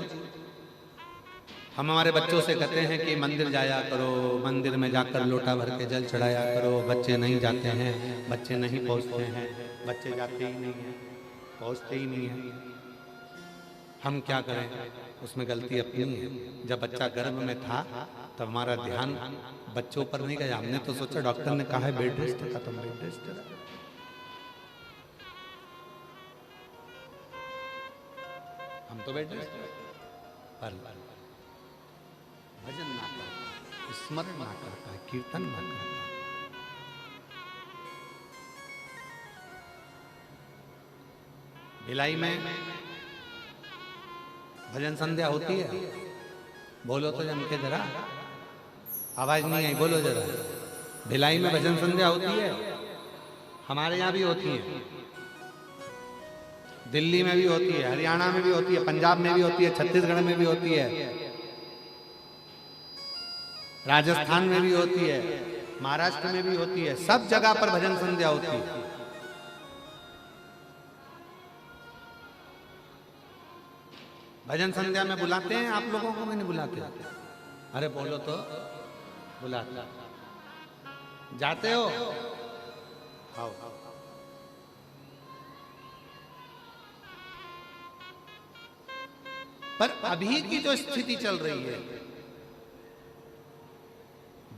हम हमारे बच्चों से कहते हैं कि मंदिर जाया करो, मंदिर में जाकर लोटा भर के जल चढ़ाया करो। बच्चे नहीं जाते हैं, बच्चे नहीं पहुंचते हैं, बच्चे जाते ही नहीं हैं, पहुंचते ही नहीं हैं। हम क्या करें, उसमें गलती अपनी है। जब बच्चा गर्भ में था तब हमारा ध्यान बच्चों पर नहीं गया। हमने तो सोचा डॉक्टर ने कहा है बेड रेस्ट का, तुम बेड रेस्ट करा। हम तो बेड रेस्ट पर भजन ना करता, स्मरण ना करता है, कीर्तन ना करता। भिलाई में भजन संध्या होती है, बोलो तो जम के जरा, आवाज नहीं आई, बोलो जरा। भिलाई में भजन संध्या होती है, हमारे यहाँ भी होती है, दिल्ली में भी होती है, हरियाणा में भी होती है, पंजाब में भी होती है, छत्तीसगढ़ में भी होती है, राजस्थान में भी होती है, महाराष्ट्र में भी होती है, सब जगह पर भजन संध्या होती है। भजन संध्या में बुलाते हैं आप लोगों को, नहीं बुलाते? अरे बोलो तो, बुलाते, जाते हो? आओ। पर अभी की जो स्थिति चल रही है,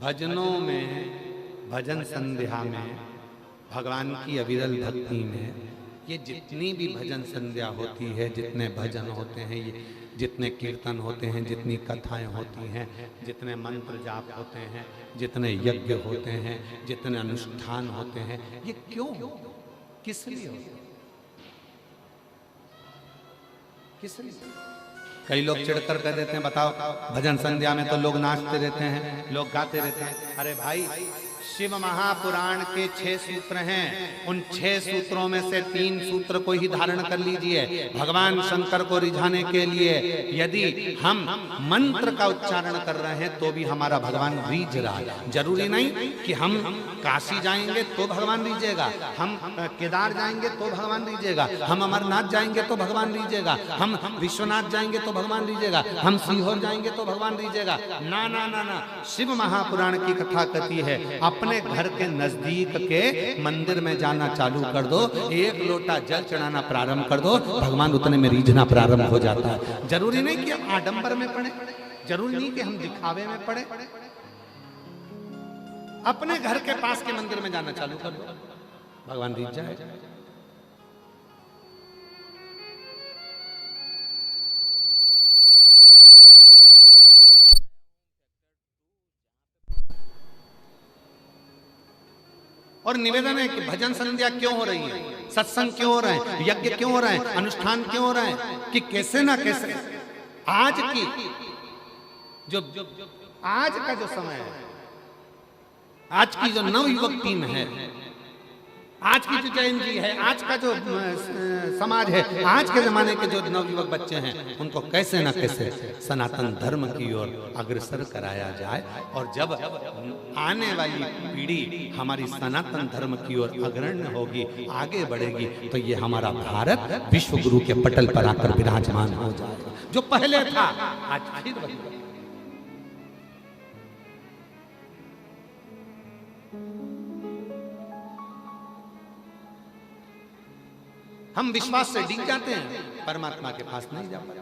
भजनों में, भजन संध्या में, भगवान की अविरल भक्ति में, ये जितनी भी भजन संध्या होती है, जितने भजन होते हैं, ये जितने कीर्तन होते हैं, जितनी कथाएं होती हैं, जितने मंत्र जाप होते हैं, जितने यज्ञ होते हैं, जितने अनुष्ठान होते हैं, ये क्यों, किस लिए होते हैं? किस लिए? कई लोग चिढ़कर कह देते हैं, बताओ भजन संध्या में तो लोग नाचते रहते हैं, लोग गाते रहते हैं। अरे भाई, शिव महापुराण के 6 सूत्र हैं, उन 6 सूत्रों में से 3 सूत्र को ही धारण कर लीजिए। भगवान शंकर को रिझाने के लिए यदि हम मंत्र का उच्चारण कर रहे हैं तो भी हमारा भगवान रीझ रहा है। जरूरी नहीं कि हम काशी जाएंगे तो भगवान रीझेगा, हम केदार जाएंगे तो भगवान रीझेगा, हम अमरनाथ जाएंगे तो भगवान रीझेगा, हम विश्वनाथ जाएंगे तो भगवान रीझेगा, हम सीहोर जाएंगे तो भगवान रीझेगा। ना ना ना ना, शिव महापुराण की कथा कहती है अपने घर के नजदीक के मंदिर में जाना चालू कर दो, 1 लोटा जल चढ़ाना प्रारंभ कर दो, भगवान उतने में रीझना प्रारंभ हो जाता है। जरूरी नहीं कि हम आडंबर में पढ़े, जरूरी नहीं कि हम दिखावे में पढ़े, अपने घर के पास के मंदिर में जाना चालू कर दो, भगवान रीझ जाए। और निवेदन है कि भजन संध्या क्यों हो रही है, सत्संग क्यों हो रहे हैं, यज्ञ क्यों हो रहे हैं, अनुष्ठान क्यों हो रहे हैं, कि कैसे ना कैसे आज की जो आज का जो समय है, आज की जो नवयुवक टीम है, आज की जो जैन जी है, आज का जो समाज है, आज के जमाने के जो नवयुवक बच्चे हैं, उनको कैसे न कैसे सनातन धर्म की ओर अग्रसर कराया जाए। और जब आने वाली पीढ़ी हमारी सनातन धर्म की ओर अग्रण्य होगी, आगे बढ़ेगी, तो ये हमारा भारत विश्व गुरु के पटल पर आकर विराजमान हो जाएगा। जो पहले था आज फिर बदल। हम विश्वास से डिग जाते हैं, परमात्मा के पास नहीं जा पाते।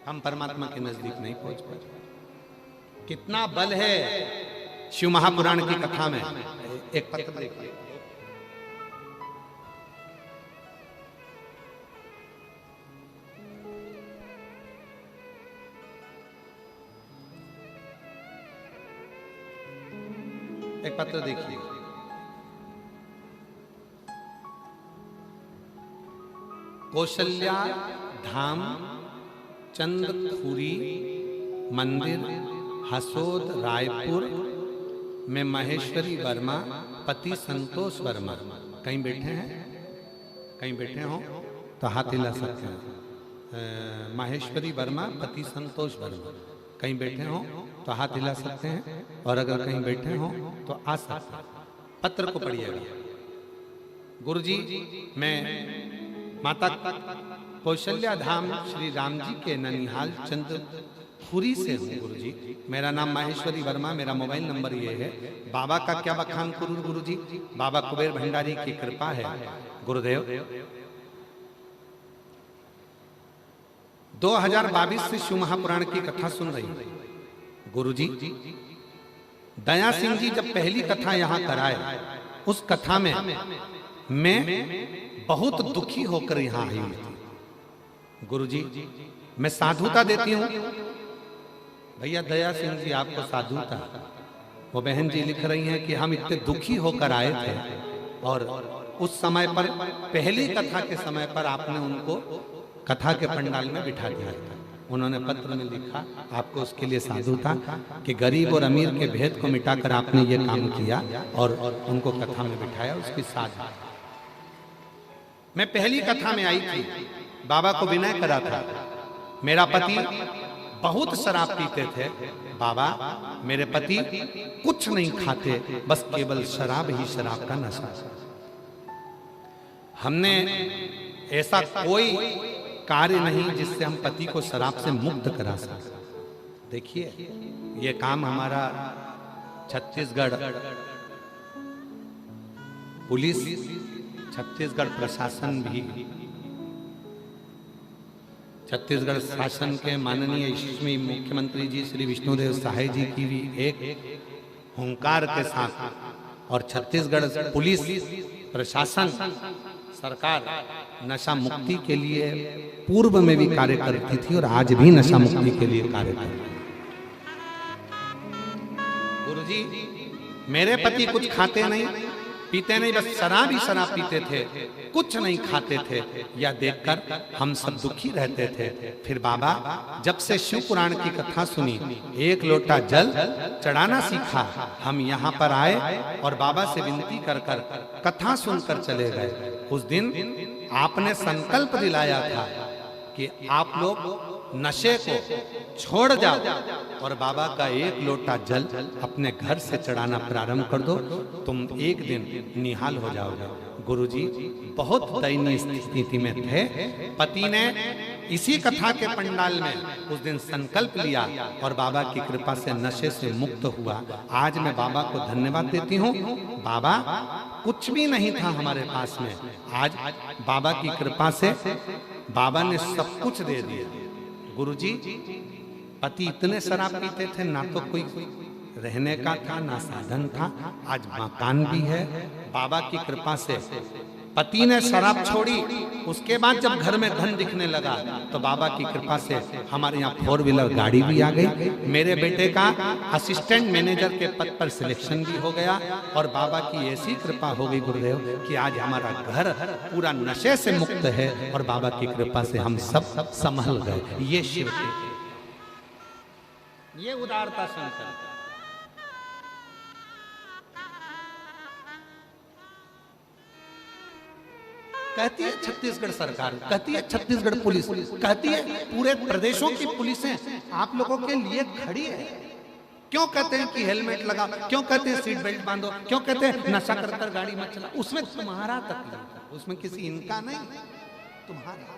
हम परमात्मा के नजदीक नहीं पहुंच पाते। कितना बल है शिव महापुराण की कथा में। एक पत्र देखिए, एक पत्र देखिए। कौशल्या धाम चंद्रखुरी मंदिर हसोद रायपुर में महेश्वरी वर्मा पति संतोष वर्मा। कहीं बैठे हैं, कहीं बैठे हो तो हाथ हिला सकते हैं। महेश्वरी वर्मा पति संतोष वर्मा, कहीं बैठे हो तो हाथ हिला सकते हैं, और अगर कहीं बैठे हो तो आ सकते हैं। पत्र को पढ़िएगा। गुरुजी, मैं माता कौशल्या धाम श्री राम जी के ननिहाल चंद्रखुरी से हूँ। गुरुजी, मेरा नाम माहेश्वरी वर्मा, मेरा मोबाइल नंबर ये है। बाबा का क्या बखान करूँ गुरुजी, बाबा कुबेर भंडारी की कृपा है। गुरुदेव, 2022 से शिव महापुराण की कथा सुन रही हूं। गुरुजी, दया सिंह जी जब पहली कथा यहां कराए, उस कथा में मैं बहुत दुखी होकर यहां आई थी। गुरुजी, मैं साधुता देती हूं। भैया दया सिंह जी, आपको साधुता। वो बहन जी लिख रही हैं कि हम इतने दुखी होकर आए थे, और उस समय पर पहली कथा के समय पर आपने उनको कथा के पंडाल में बिठा दिया था। उन्होंने पत्र में लिखा, आपको उसके लिए साधुता कि गरीब और अमीर के भेद को मिटाकर आपने ये काम किया और उनको कथा में बिठाया, उसकी साधुता। मैं पहली कथा में आई थी, बाबा को विनय करा था। मेरा पति बहुत शराब पीते थे। बाबा, मेरे पति कुछ नहीं खाते, बस केवल शराब ही शराब का नशा। हमने ऐसा कोई कार्य नहीं जिससे हम पति को शराब से मुक्त करा सकें। देखिए, ये काम हमारा छत्तीसगढ़ पुलिस, छत्तीसगढ़ प्रशासन भी, छत्तीसगढ़ शासन के माननीय यशस्वी मुख्यमंत्री जी श्री विष्णुदेव साय जी की भी एक हुंकार के साथ, और छत्तीसगढ़ पुलिस प्रशासन सरकार नशा मुक्ति के लिए पूर्व में भी कार्य करती थी और आज भी नशा मुक्ति के लिए कार्य कर रही है। गुरुजी, मेरे पति कुछ खाते नहीं पीते नहीं, बस शराब ही शराब पीते थे, कुछ नहीं खाते थे। यह देखकर हम सब दुखी रहते थे। फिर बाबा जब से शिव पुराण की कथा सुनी, एक लोटा जल चढ़ाना सीखा। हम यहाँ पर आए और बाबा से विनती कर कर कथा सुनकर चले गए। उस दिन आपने संकल्प दिलाया था कि आप लोग नशे को छोड़ जाओ और बाबा का एक लोटा जल अपने घर से चढ़ाना प्रारंभ कर दो, तुम एक दिन निहाल हो जाओगे। गुरुजी बहुत दयनीय स्थिति में थे। पति ने इसी कथा के पंडाल में उस दिन संकल्प लिया और बाबा की कृपा से नशे से मुक्त हुआ। आज मैं बाबा को धन्यवाद देती हूँ। बाबा कुछ भी नहीं था हमारे पास में, आज बाबा की कृपा से बाबा ने सब कुछ दे दिया। गुरुजी, पति इतने शराब पीते थे, ना तो कोई रहने का था ना साधन था, आज मकान भी है। बाबा की कृपा से पति ने शराब छोड़ी, उसके बाद जब घर में धन दिखने लगा तो बाबा की कृपा से हमारे यहाँ 4 व्हीलर गाड़ी भी आ गई। मेरे बेटे का असिस्टेंट मैनेजर के पद पर सिलेक्शन भी हो गया और बाबा की ऐसी कृपा हो गई गुरुदेव कि आज हमारा घर पूरा नशे से मुक्त है और बाबा की कृपा से हम सब संभल गए। ये शिव ये उदारता शंकर। कहती है छत्तीसगढ़ सरकार, कहती है छत्तीसगढ़ पुलिस, कहती है पूरे प्रदेशों की पुलिसें आप लोगों के लिए खड़ी है। क्यों कहते हैं कि हेलमेट लगा, क्यों कहते हैं सीट बेल्ट बांधो, क्यों कहते हैं नशा कर कर गाड़ी मत चला? उसमें तुम्हारा तकलीफ है, उसमें किसी इनका नहीं, तुम्हारा।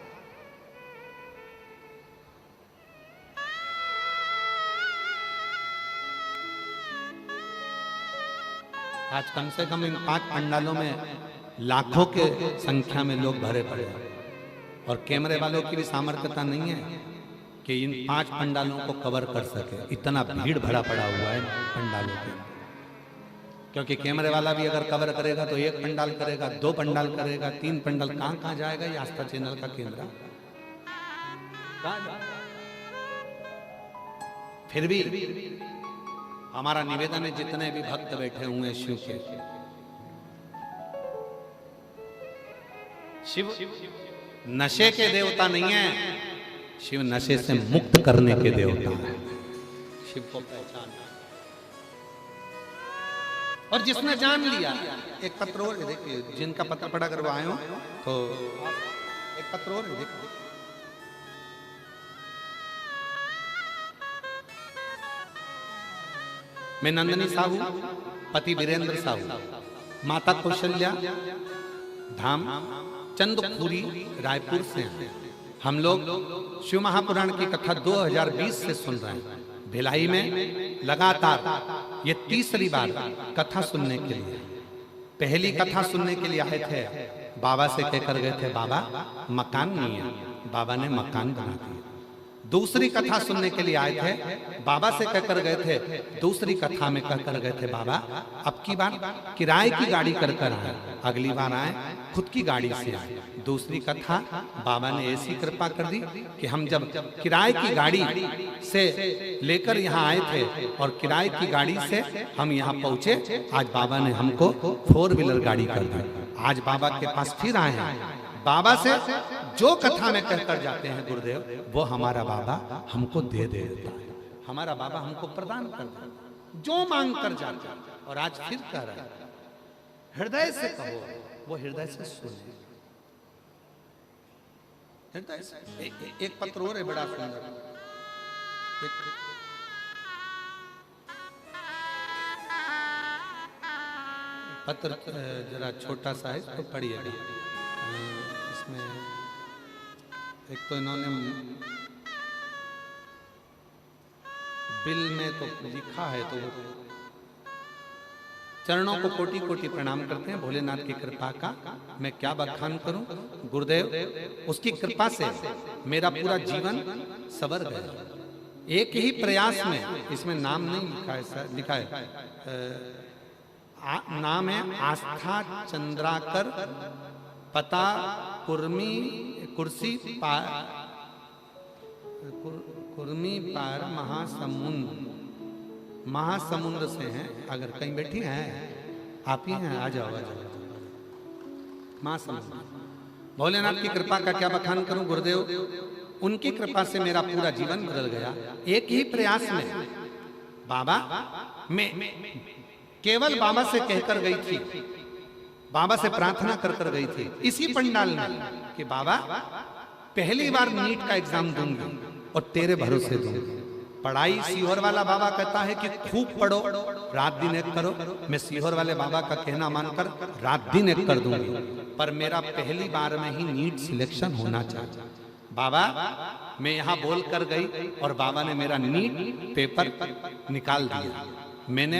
आज कम से कम इन 5 पंडालों में लाखों के संख्या में लोग भरे पड़े हैं और कैमरे वालों की भी सामर्थ्यता नहीं है कि इन 5 पंडालों को कवर कर सके। इतना भीड़ भरा पड़ा हुआ है पंडालों के, क्योंकि कैमरे वाला भी अगर कवर करेगा तो 1 पंडाल करेगा, 2 पंडाल करेगा, 3 पंडाल, कहां कहां जाएगा ये आस्था चैनल का कैमरा? फिर भी हमारा निवेदन है, जितने भी भक्त बैठे हुए हैं शिव के, शिव नशे के देवता नहीं है, शिव नशे से मुक्त करने के देवता है। शिव को पहचान, और जिसने जान लिया, एक पत्र और देखिए, जिनका पत्र पढ़ा कर वो आए हो तो एक पत्र और देखिए। मैं नंदनी साहू, पति वीरेंद्र साहू, माता कौशल्या, धाम चंदखुरी, रायपुर से हैं। हम लोग शिव महापुराण की कथा 2020 से सुन रहे हैं। भिलाई में लगातार ये 3री बार कथा सुनने के लिए। पहली कथा सुनने के लिए आए थे, बाबा से कहकर गए थे बाबा मकान नहीं है, बाबा ने मकान बना दिया। दूसरी कथा सुनने के लिए आए थे, बाबा से कहकर गए थे, दूसरी कथा में कहकर गए थे बाबा अब की बार किराए की गाड़ी कर कर आए, अगली बार आए खुद की गाड़ी से आए। दूसरी कथा बाबा ने ऐसी कृपा कर दी कि हम जब किराए की गाड़ी से लेकर यहाँ आए थे और किराए की गाड़ी से हम यहाँ पहुंचे, आज बाबा ने हमको 4 व्हीलर गाड़ी कर दी। आज बाबा के पास फिर आए हैं। बाबा से जो कथा में कहकर जाते हैं गुरुदेव, वो हमारा बाबा हमको दे देता है, हमारा बाबा हमको प्रदान करता है, जो मांग कर जाता है। और आज फिर कह रहा है, हृदय से कहो, वो हृदय से सुने, हृदय से। एक पत्र और है बड़ा सुंदर, पत्र जरा छोटा सा है तो पढ़िए। इसमें एक तो इन्होंने बिल में तो लिखा है, तो चरणों को कोटि कोटि प्रणाम करते हैं। भोलेनाथ की कृपा का मैं क्या बखान करूं गुरुदेव, उसकी कृपा से मेरा पूरा जीवन सवर गया। एक ही प्रयास में, इसमें नाम नहीं लिखा है, लिखा है नाम है आस्था चंद्राकर, पता कुर्मी कुर्सी पार, कुर्मी पार महासमुंद्र से हैं। अगर कहीं बैठी हैं आप ही हैं, आ जाओ आ जाओ। महासमुंद्र, भोलेनाथ की कृपा का क्या बखान करूं गुरुदेव, उनकी कृपा से मेरा पूरा जीवन बदल गया। एक ही प्रयास में बाबा, मैं केवल बाबा से कहकर गई थी, बाबा से प्रार्थना कर कर गई थी इसी पंडाल में कि बाबा पहली बार नीट का एग्जाम दूंगी और तेरे भरोसे दूंगी। पढ़ाई सीहोर वाला बाबा कहता है कि खूब पढ़ो, रात दिन एक करो। मैं सीहोर वाले बाबा का कहना मानकर रात दिन एक कर दूंगी, पर मेरा पहली बार में ही नीट सिलेक्शन होना चाहिए। बाबा मैं यहाँ बोल कर गई और बाबा ने मेरा नीट पेपर निकाल दिया। मैंने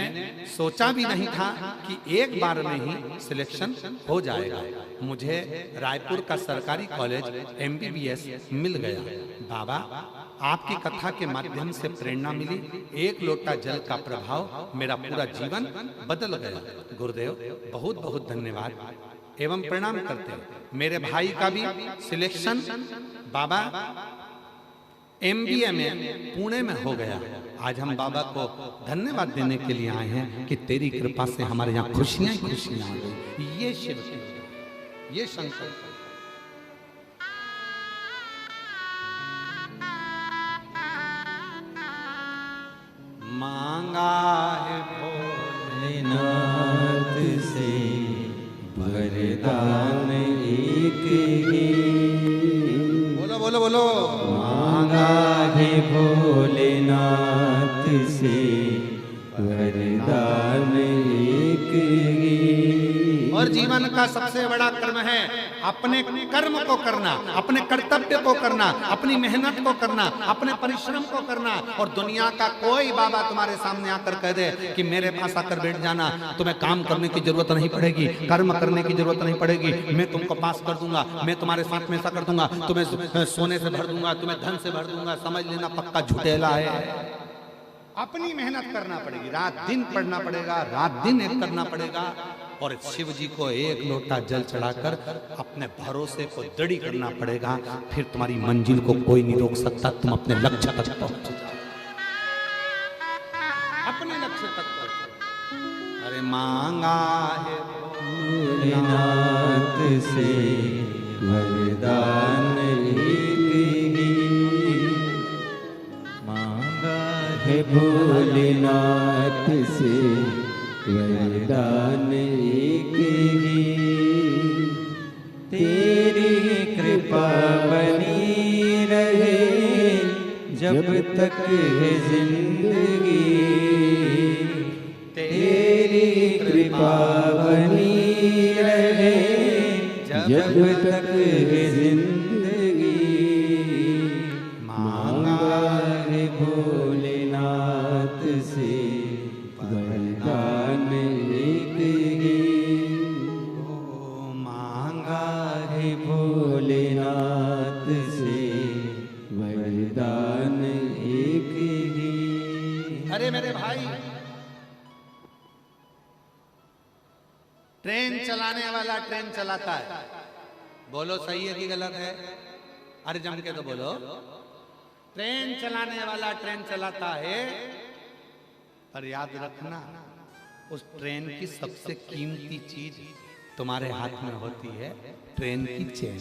सोचा भी नहीं था कि एक बार में ही सिलेक्शन हो जाएगा। मुझे रायपुर का सरकारी कॉलेज MBBS मिल गया। बाबा आपकी कथा के माध्यम से प्रेरणा मिली, एक लोटा जल का प्रभाव मेरा पूरा जीवन बदल गया। गुरुदेव बहुत बहुत धन्यवाद एवं प्रणाम करते हैं। मेरे भाई का भी सिलेक्शन बाबा MBA में पुणे में हो गया। आज हम बाबा को धन्यवाद देने के लिए आए हैं कि तेरी कृपा से हमारे यहाँ खुशियां ही खुशियां आ गई। ये शिव, ये शंकर। मांगा है भोलेनाथ से वरदान एक ही। बोलो बोलो बोलो। मांगा है भोलेनाथ से वरदान एक ही। और जीवन का सबसे बड़ा कर्म है अपने कर्म को करना, अपने कर्तव्य को करना, अपनी मेहनत को करना, अपने परिश्रम को करना। और दुनिया का कोई बाबा तुम्हारे सामने आकर कह दे कि मेरे पास आकर बैठ जाना, तुम्हें काम करने की जरूरत नहीं पड़ेगी, कर्म करने की जरूरत नहीं पड़ेगी, मैं तुमको पास कर दूंगा, मैं तुम्हारे साथ में ऐसा कर दूंगा, तुम्हें सोने से भर दूंगा, तुम्हें धन से भर दूंगा, समझ लेना पक्का झूठेला है। अपनी मेहनत करना पड़ेगी, रात दिन पढ़ना पड़ेगा, रात दिन एक करना पड़ेगा। और शिव जी को एक लोटा जल चढ़ाकर अपने भरोसे को दृढ़ करना पड़ेगा, फिर तुम्हारी मंजिल को कोई नहीं रोक सकता, तुम अपने लक्ष्य तक पहुंच जाओ, अपने लक्ष्य तक पहुंचो। अरे मांगा है भोलेनाथ से वरदान एक ही। मांगा है भोलेनाथ से वरदान एक ही। तेरी कृपा बनी रहे जब तक है जिंदगी। तेरी कृपा बनी रहे जब तक है जिंदगी। मांगा है भोलेनाथ से वरदान एक ही। मांगा है भोलेनाथ से वरदान एक ही। अरे मेरे भाई, ट्रेन चलाने वाला ट्रेन चलाता है, बोलो सही है कि गलत है? अरे जम के तो बोलो। ट्रेन चलाने वाला ट्रेन चलाता है, पर याद रखना उस ट्रेन की सबसे कीमती चीज तुम्हारे हाथ में होती है, ट्रेन की चेन।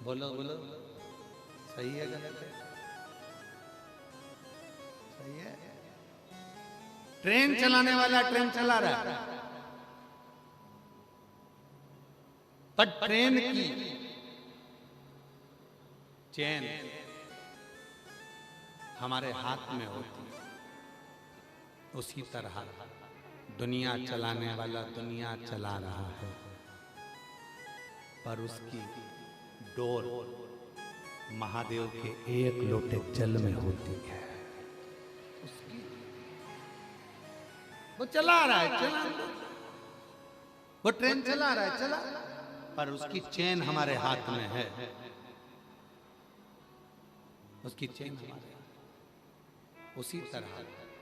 बोलो बोलो, सही है गलत है? सही है। ट्रेन चलाने वाला ट्रेन चला रहा है, पर ट्रेन की चेन हमारे हाथ में होती है। उसी तरह दुनिया चलाने वाला दुनिया चला रहा है, पर उसकी डोर महादेव के एक लोटे जल में होती है। वो चला रहा है, चला, वो ट्रेन चला रहा है, चला, पर उसकी चेन हमारे हाथ में है। उसकी चेन हमारे, उसी तरह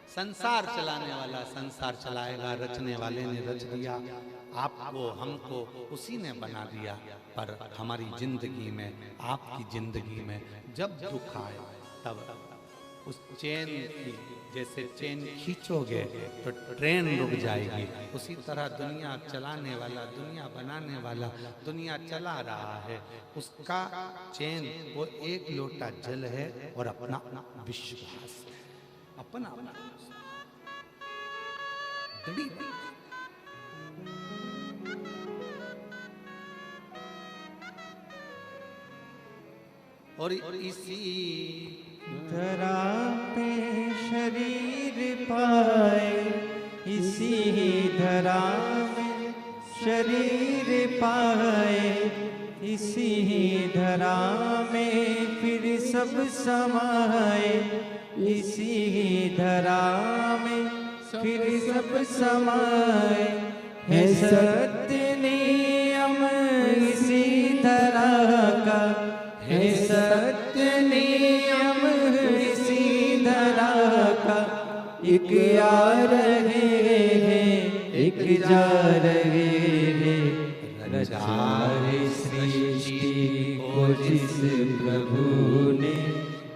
संसार चलाने वाला संसार चलाएगा, रचने वाले ने रच दिया, आपको हमको उसी ने बना दिया। पर हमारी जिंदगी में, आपकी जिंदगी में जब दुख आए तब उस चेन की, जैसे चेन खींचोगे तो ट्रेन रुक जाएगी, उसी तरह दुनिया चलाने वाला, दुनिया बनाने वाला दुनिया चला रहा है, उसका चेन वो एक लोटा जल है और अपना विश्वास है, अपना और इसी धरा पे शरीर पाए, इसी धरा में शरीर पाए, इसी धरा में फिर सब समाए, इसी धरा में फिर सब समाए। है सत्य नियम इसी धरा का, है सत्य नियम इसी धरा का। एक आ रहे हैं, एक जा रहे हैं, रचा है सृष्टि को जिस प्रभु ने,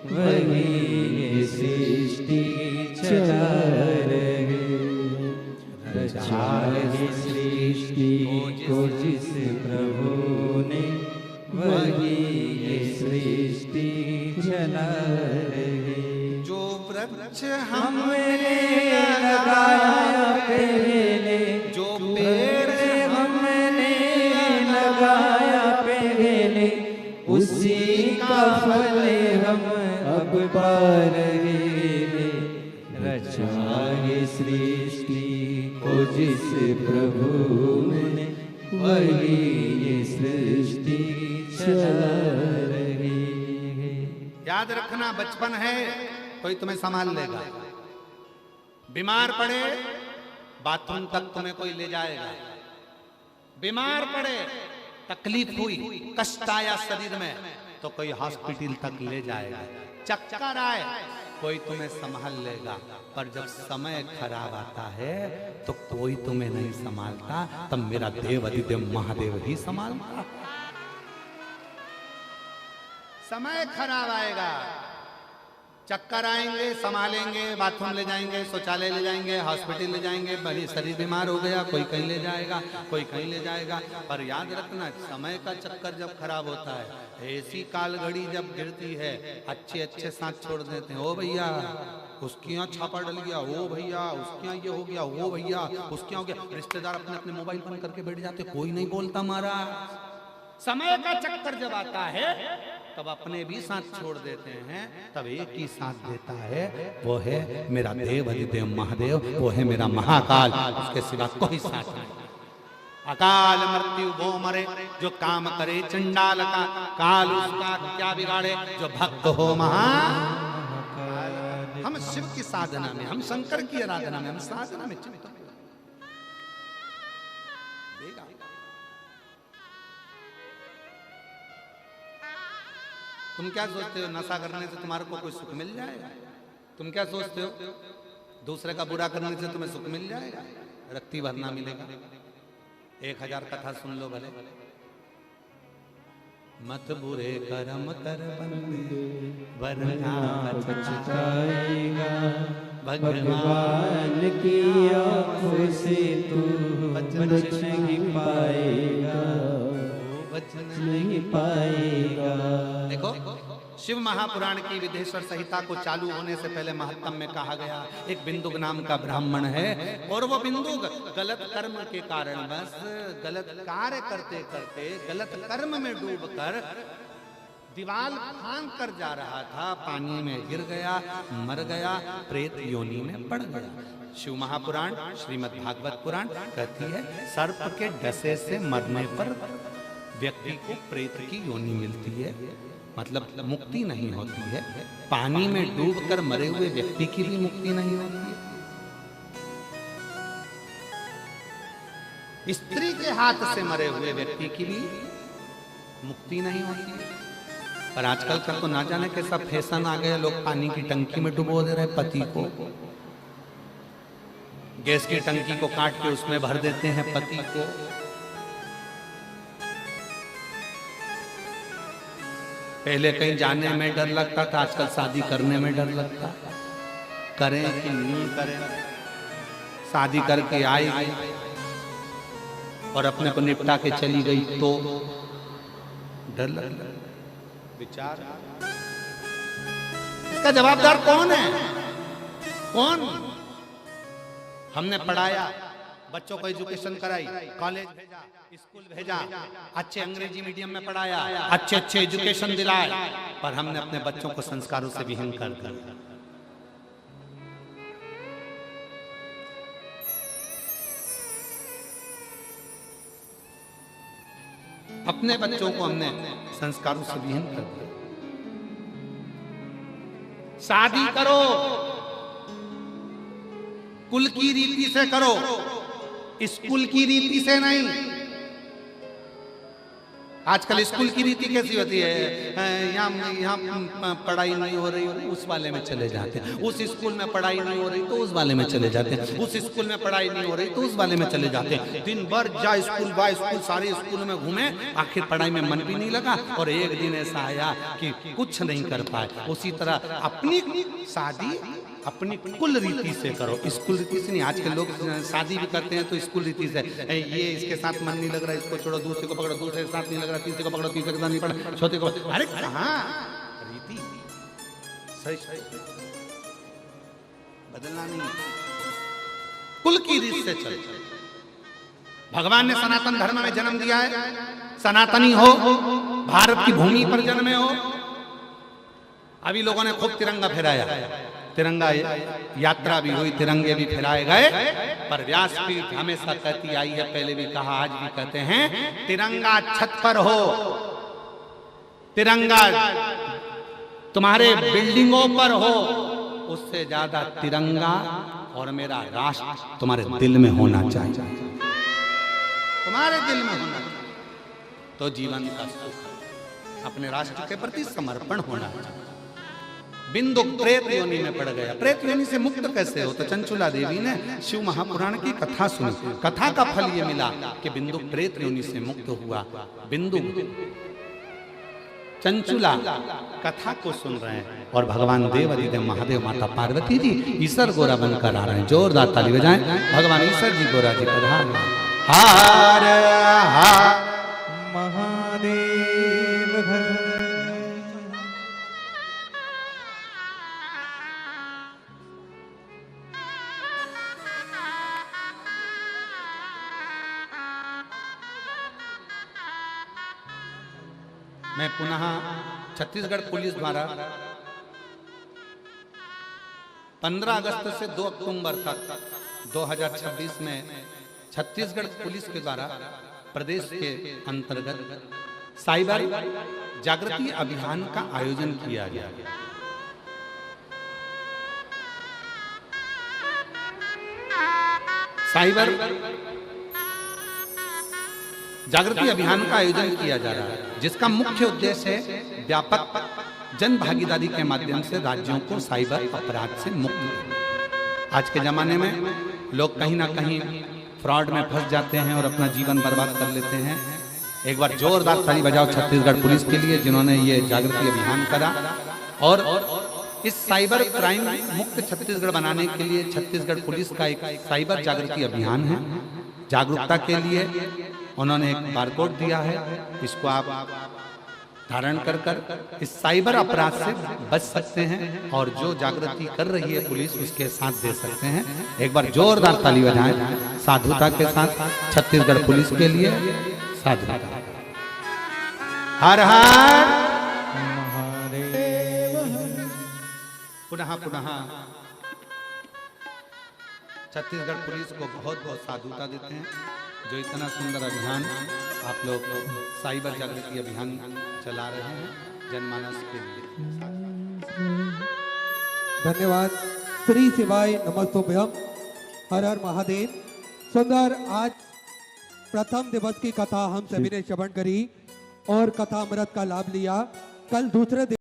वही सृष्टि चला रहे। रचा है सृष्टि को जिस प्रभु ने, वही सृष्टि चला रहे। जो वृक्ष हमने लगाया पहले, जो पेड़ हमने लगाया पहले, उसी का फल हम अब पा रहे हैं। रचा है सृष्टि को जिस प्रभु ने, वही ये सृष्टि चला रही है। याद रखना, बचपन है, कोई तुम्हें संभाल लेगा। बीमार पड़े बाथरूम तक तुम्हें कोई ले जाएगा। बीमार पड़े, तकलीफ हुई, कष्ट आया शरीर में, तो कोई हॉस्पिटल तक ले जाएगा। चक्कर आए, कोई तुम्हें संभाल लेगा। पर जब समय खराब आता है तो कोई तुम्हें नहीं संभालता, तब मेरा देव अधिदेव महादेव ही संभालता। समय खराब आएगा, चक्कर आएंगे, संभालेंगे, बाथरूम ले जाएंगे, शौचालय ले जाएंगे, हॉस्पिटल ले जाएंगे। बड़ी शरीर बीमार हो गया, कोई कहीं ले जाएगा, कोई कहीं ले जाएगा। पर याद रखना, समय का चक्कर जब खराब होता है, ऐसी काल घड़ी जब गिरती है, अच्छे अच्छे साथ छोड़ देते हैं। ओ भैया उसके यहाँ छापा डल गया, ओ भैया उसके यहाँ ये हो गया, ओ भैया उसके यहाँ हो गया। रिश्तेदार अपने अपने मोबाइल बंद करके बैठ जाते, कोई नहीं बोलता। मारा समय का चक्कर जब आता है तब अपने भी साथ छोड़ देते हैं, तब एक ही साथ देता है, वो है मेरा देव अधिदेव महादेव, वो है मेरा महाकाल। उसके सिवा कोई साथ नहीं। अकाल मृत्यु वो मरे जो काम करे चंडाल का, काल उसका क्या बिगाड़े जो भक्त हो महा। हम शिव की साधना में, हम शंकर की आराधना में, हम साधना में चिंतन देगा। तुम क्या सोचते हो नशा करने से तुम्हारे को कोई सुख मिल जाएगा? तुम क्या सोचते हो दूसरे का बुरा करने से तुम्हें सुख मिल जाएगा? रत्ती भरना मिलेगा। 1000 कथा सुन लो भले। मत बुरे कर्म कर बंदे वरना पछताएगा, भगवान की आँखों से तू बच नहीं पाएगा, बच नहीं पाएगा। देखो, शिव महापुराण की विदेश्वर संहिता को चालू होने से पहले महत्तम में कहा गया, एक बिंदुक नाम का ब्राह्मण है, और वो बिंदुक गलत कर्म के कारण बस गलत कार्य करते करते गलत कर्म में डूबकर दीवाल फांद कर जा रहा था, पानी में गिर गया, मर गया, प्रेत योनि में पड़ गया। शिव महापुराण श्रीमद् भागवत पुराण कहती है, सर्प के डसे से मरने पर व्यक्ति को प्रेत की योनि मिलती है, मतलब मुक्ति नहीं होती है। पानी में डूबकर मरे हुए व्यक्ति की भी मुक्ति नहीं होती है। स्त्री के हाथ से मरे हुए व्यक्ति की भी मुक्ति नहीं होती है। पर आजकल का तो ना जाने कैसा फैशन आ गया, लोग पानी की टंकी में डुबो दे रहे पति को, गैस की टंकी को काट के उसमें भर देते हैं पति को। पहले कहीं जाने में डर लगता था, आजकल शादी करने में डर लगता। करें कि नहीं करें, शादी करके आई और अपने को निपटा के चली गई तो डर लगता। विचार, इसका जवाबदार कौन है? कौन? हमने पढ़ाया, बच्चों को एजुकेशन कराई, कॉलेज भेजा, स्कूल भेजा, अच्छे अंग्रेजी मीडियम में पढ़ाया, अच्छे अच्छे एजुकेशन दिलाए, पर हमने अपने बच्चों को संस्कारों से विहीन कर दिया। अपने बच्चों को हमने संस्कारों से विहीन कर दिया। शादी करो कुल की रीति से करो, स्कूल की रीति से नहीं। आजकल स्कूल की रीति कैसी होती है, यहाँ पढ़ाई नहीं हो रही, उस वाले में चले जाते हैं। उस स्कूल में पढ़ाई नहीं हो रही तो उस वाले में चले जाते हैं। उस स्कूल में पढ़ाई नहीं हो रही तो उस वाले में चले जाते हैं। दिन भर जा स्कूल बा स्कूल, सारे स्कूल में घूमे, आखिर पढ़ाई में मन भी नहीं लगा, और एक दिन ऐसा आया कि कुछ नहीं कर पाए। उसी तरह अपनी शादी अपनी कुल रीति से करो, स्कूल रीति से नहीं। आजकल लोग शादी भी करते हैं तो स्कूल रीति से, ये इसके साथ मन नहीं लग रहा, इसको छोड़ो, दूसरे को पकड़ो, दूसरे के साथ नहीं लग रहा, तीसरे को पकड़ो, तीसरे के साथ नहीं पकड़ो, चौथे को। अरे कहाँ रीति सही। बदलना नहीं, कुल की रीत से चल। भगवान ने सनातन धर्म में जन्म दिया है, सनातनी हो, भारत की भूमि पर जन्मे हो। अभी लोगों ने खूब तिरंगा फहराया, तिरंगा यात्रा भी हुई, तिरंगे भी फहराए गए, पर व्यासपीठ हमेशा कहती आई है, पहले भी कहा, आज भी कहते हैं, तिरंगा छत पर हो, तिरंगा तुम्हारे बिल्डिंगों पर हो, उससे ज्यादा तिरंगा और मेरा राष्ट्र तुम्हारे दिल में होना चाहिए, तुम्हारे दिल में होना चाहिए, तो जीवन का सुख, अपने राष्ट्र के प्रति समर्पण होना चाहिए। बिंदु प्रेत योनि में पड़ गया, प्रेत योनि से मुक्त कैसे हो? तो चंचुला देवी ने शिव महापुराण की कथा सुनी, कथा का फल ये मिला कि बिंदु प्रेत योनि से मुक्त हुआ। बिंदु चंचुला कथा को सुन रहे हैं और भगवान देव अधिदेव महादेव माता पार्वती जी ईश्वर गोरा बनकर आ रहे हैं। जोरदार ताली बजाएं, भगवान ईश्वर जी गोरा जी प्रधान। हार हार महादेव घर मैं पुनः छत्तीसगढ़ पुलिस द्वारा 15 अगस्त से 2 अक्टूबर तक 2026 में छत्तीसगढ़ पुलिस के द्वारा प्रदेश के अंतर्गत साइबर जागृति अभियान का आयोजन किया गया। साइबर जागृति अभियान का आयोजन किया जा रहा है, जिसका मुख्य उद्देश्य है व्यापक जन भागीदारी के माध्यम से राज्यों को साइबर अपराध से मुक्त करना। आज के जमाने में लोग कहीं ना कहीं फ्रॉड में फंस जाते हैं और अपना जीवन बर्बाद कर लेते हैं। एक बार जोरदार ताली बजाओ छत्तीसगढ़ पुलिस के लिए, जिन्होंने ये जागृति अभियान करा। और इस साइबर क्राइम मुक्त छत्तीसगढ़ बनाने के लिए छत्तीसगढ़ पुलिस का एक साइबर जागृति अभियान है। जागरूकता के लिए उन्होंने एक बारकोड दिया है, इसको आप धारण कर कर इस साइबर अपराध से बच सकते हैं और जो जागृति कर रही है पुलिस उसके साथ दे सकते हैं। एक बार जोरदार ताली बजाएं साधुता के साथ छत्तीसगढ़ पुलिस के लिए। साधुता। हर हर पुनः पुनः छत्तीसगढ़ पुलिस को बहुत बहुत साधुता देते हैं, जो इतना सुंदर अभियान आप लोग साइबर जागृति अभियान चला रहे हैं जनमानस के लिए। धन्यवाद। श्री शिवाय नमस्तोभ्यम। हर हर महादेव। सुंदर आज प्रथम दिवस की कथा हम सभी ने श्रवण करी और कथा अमृत का लाभ लिया। कल दूसरे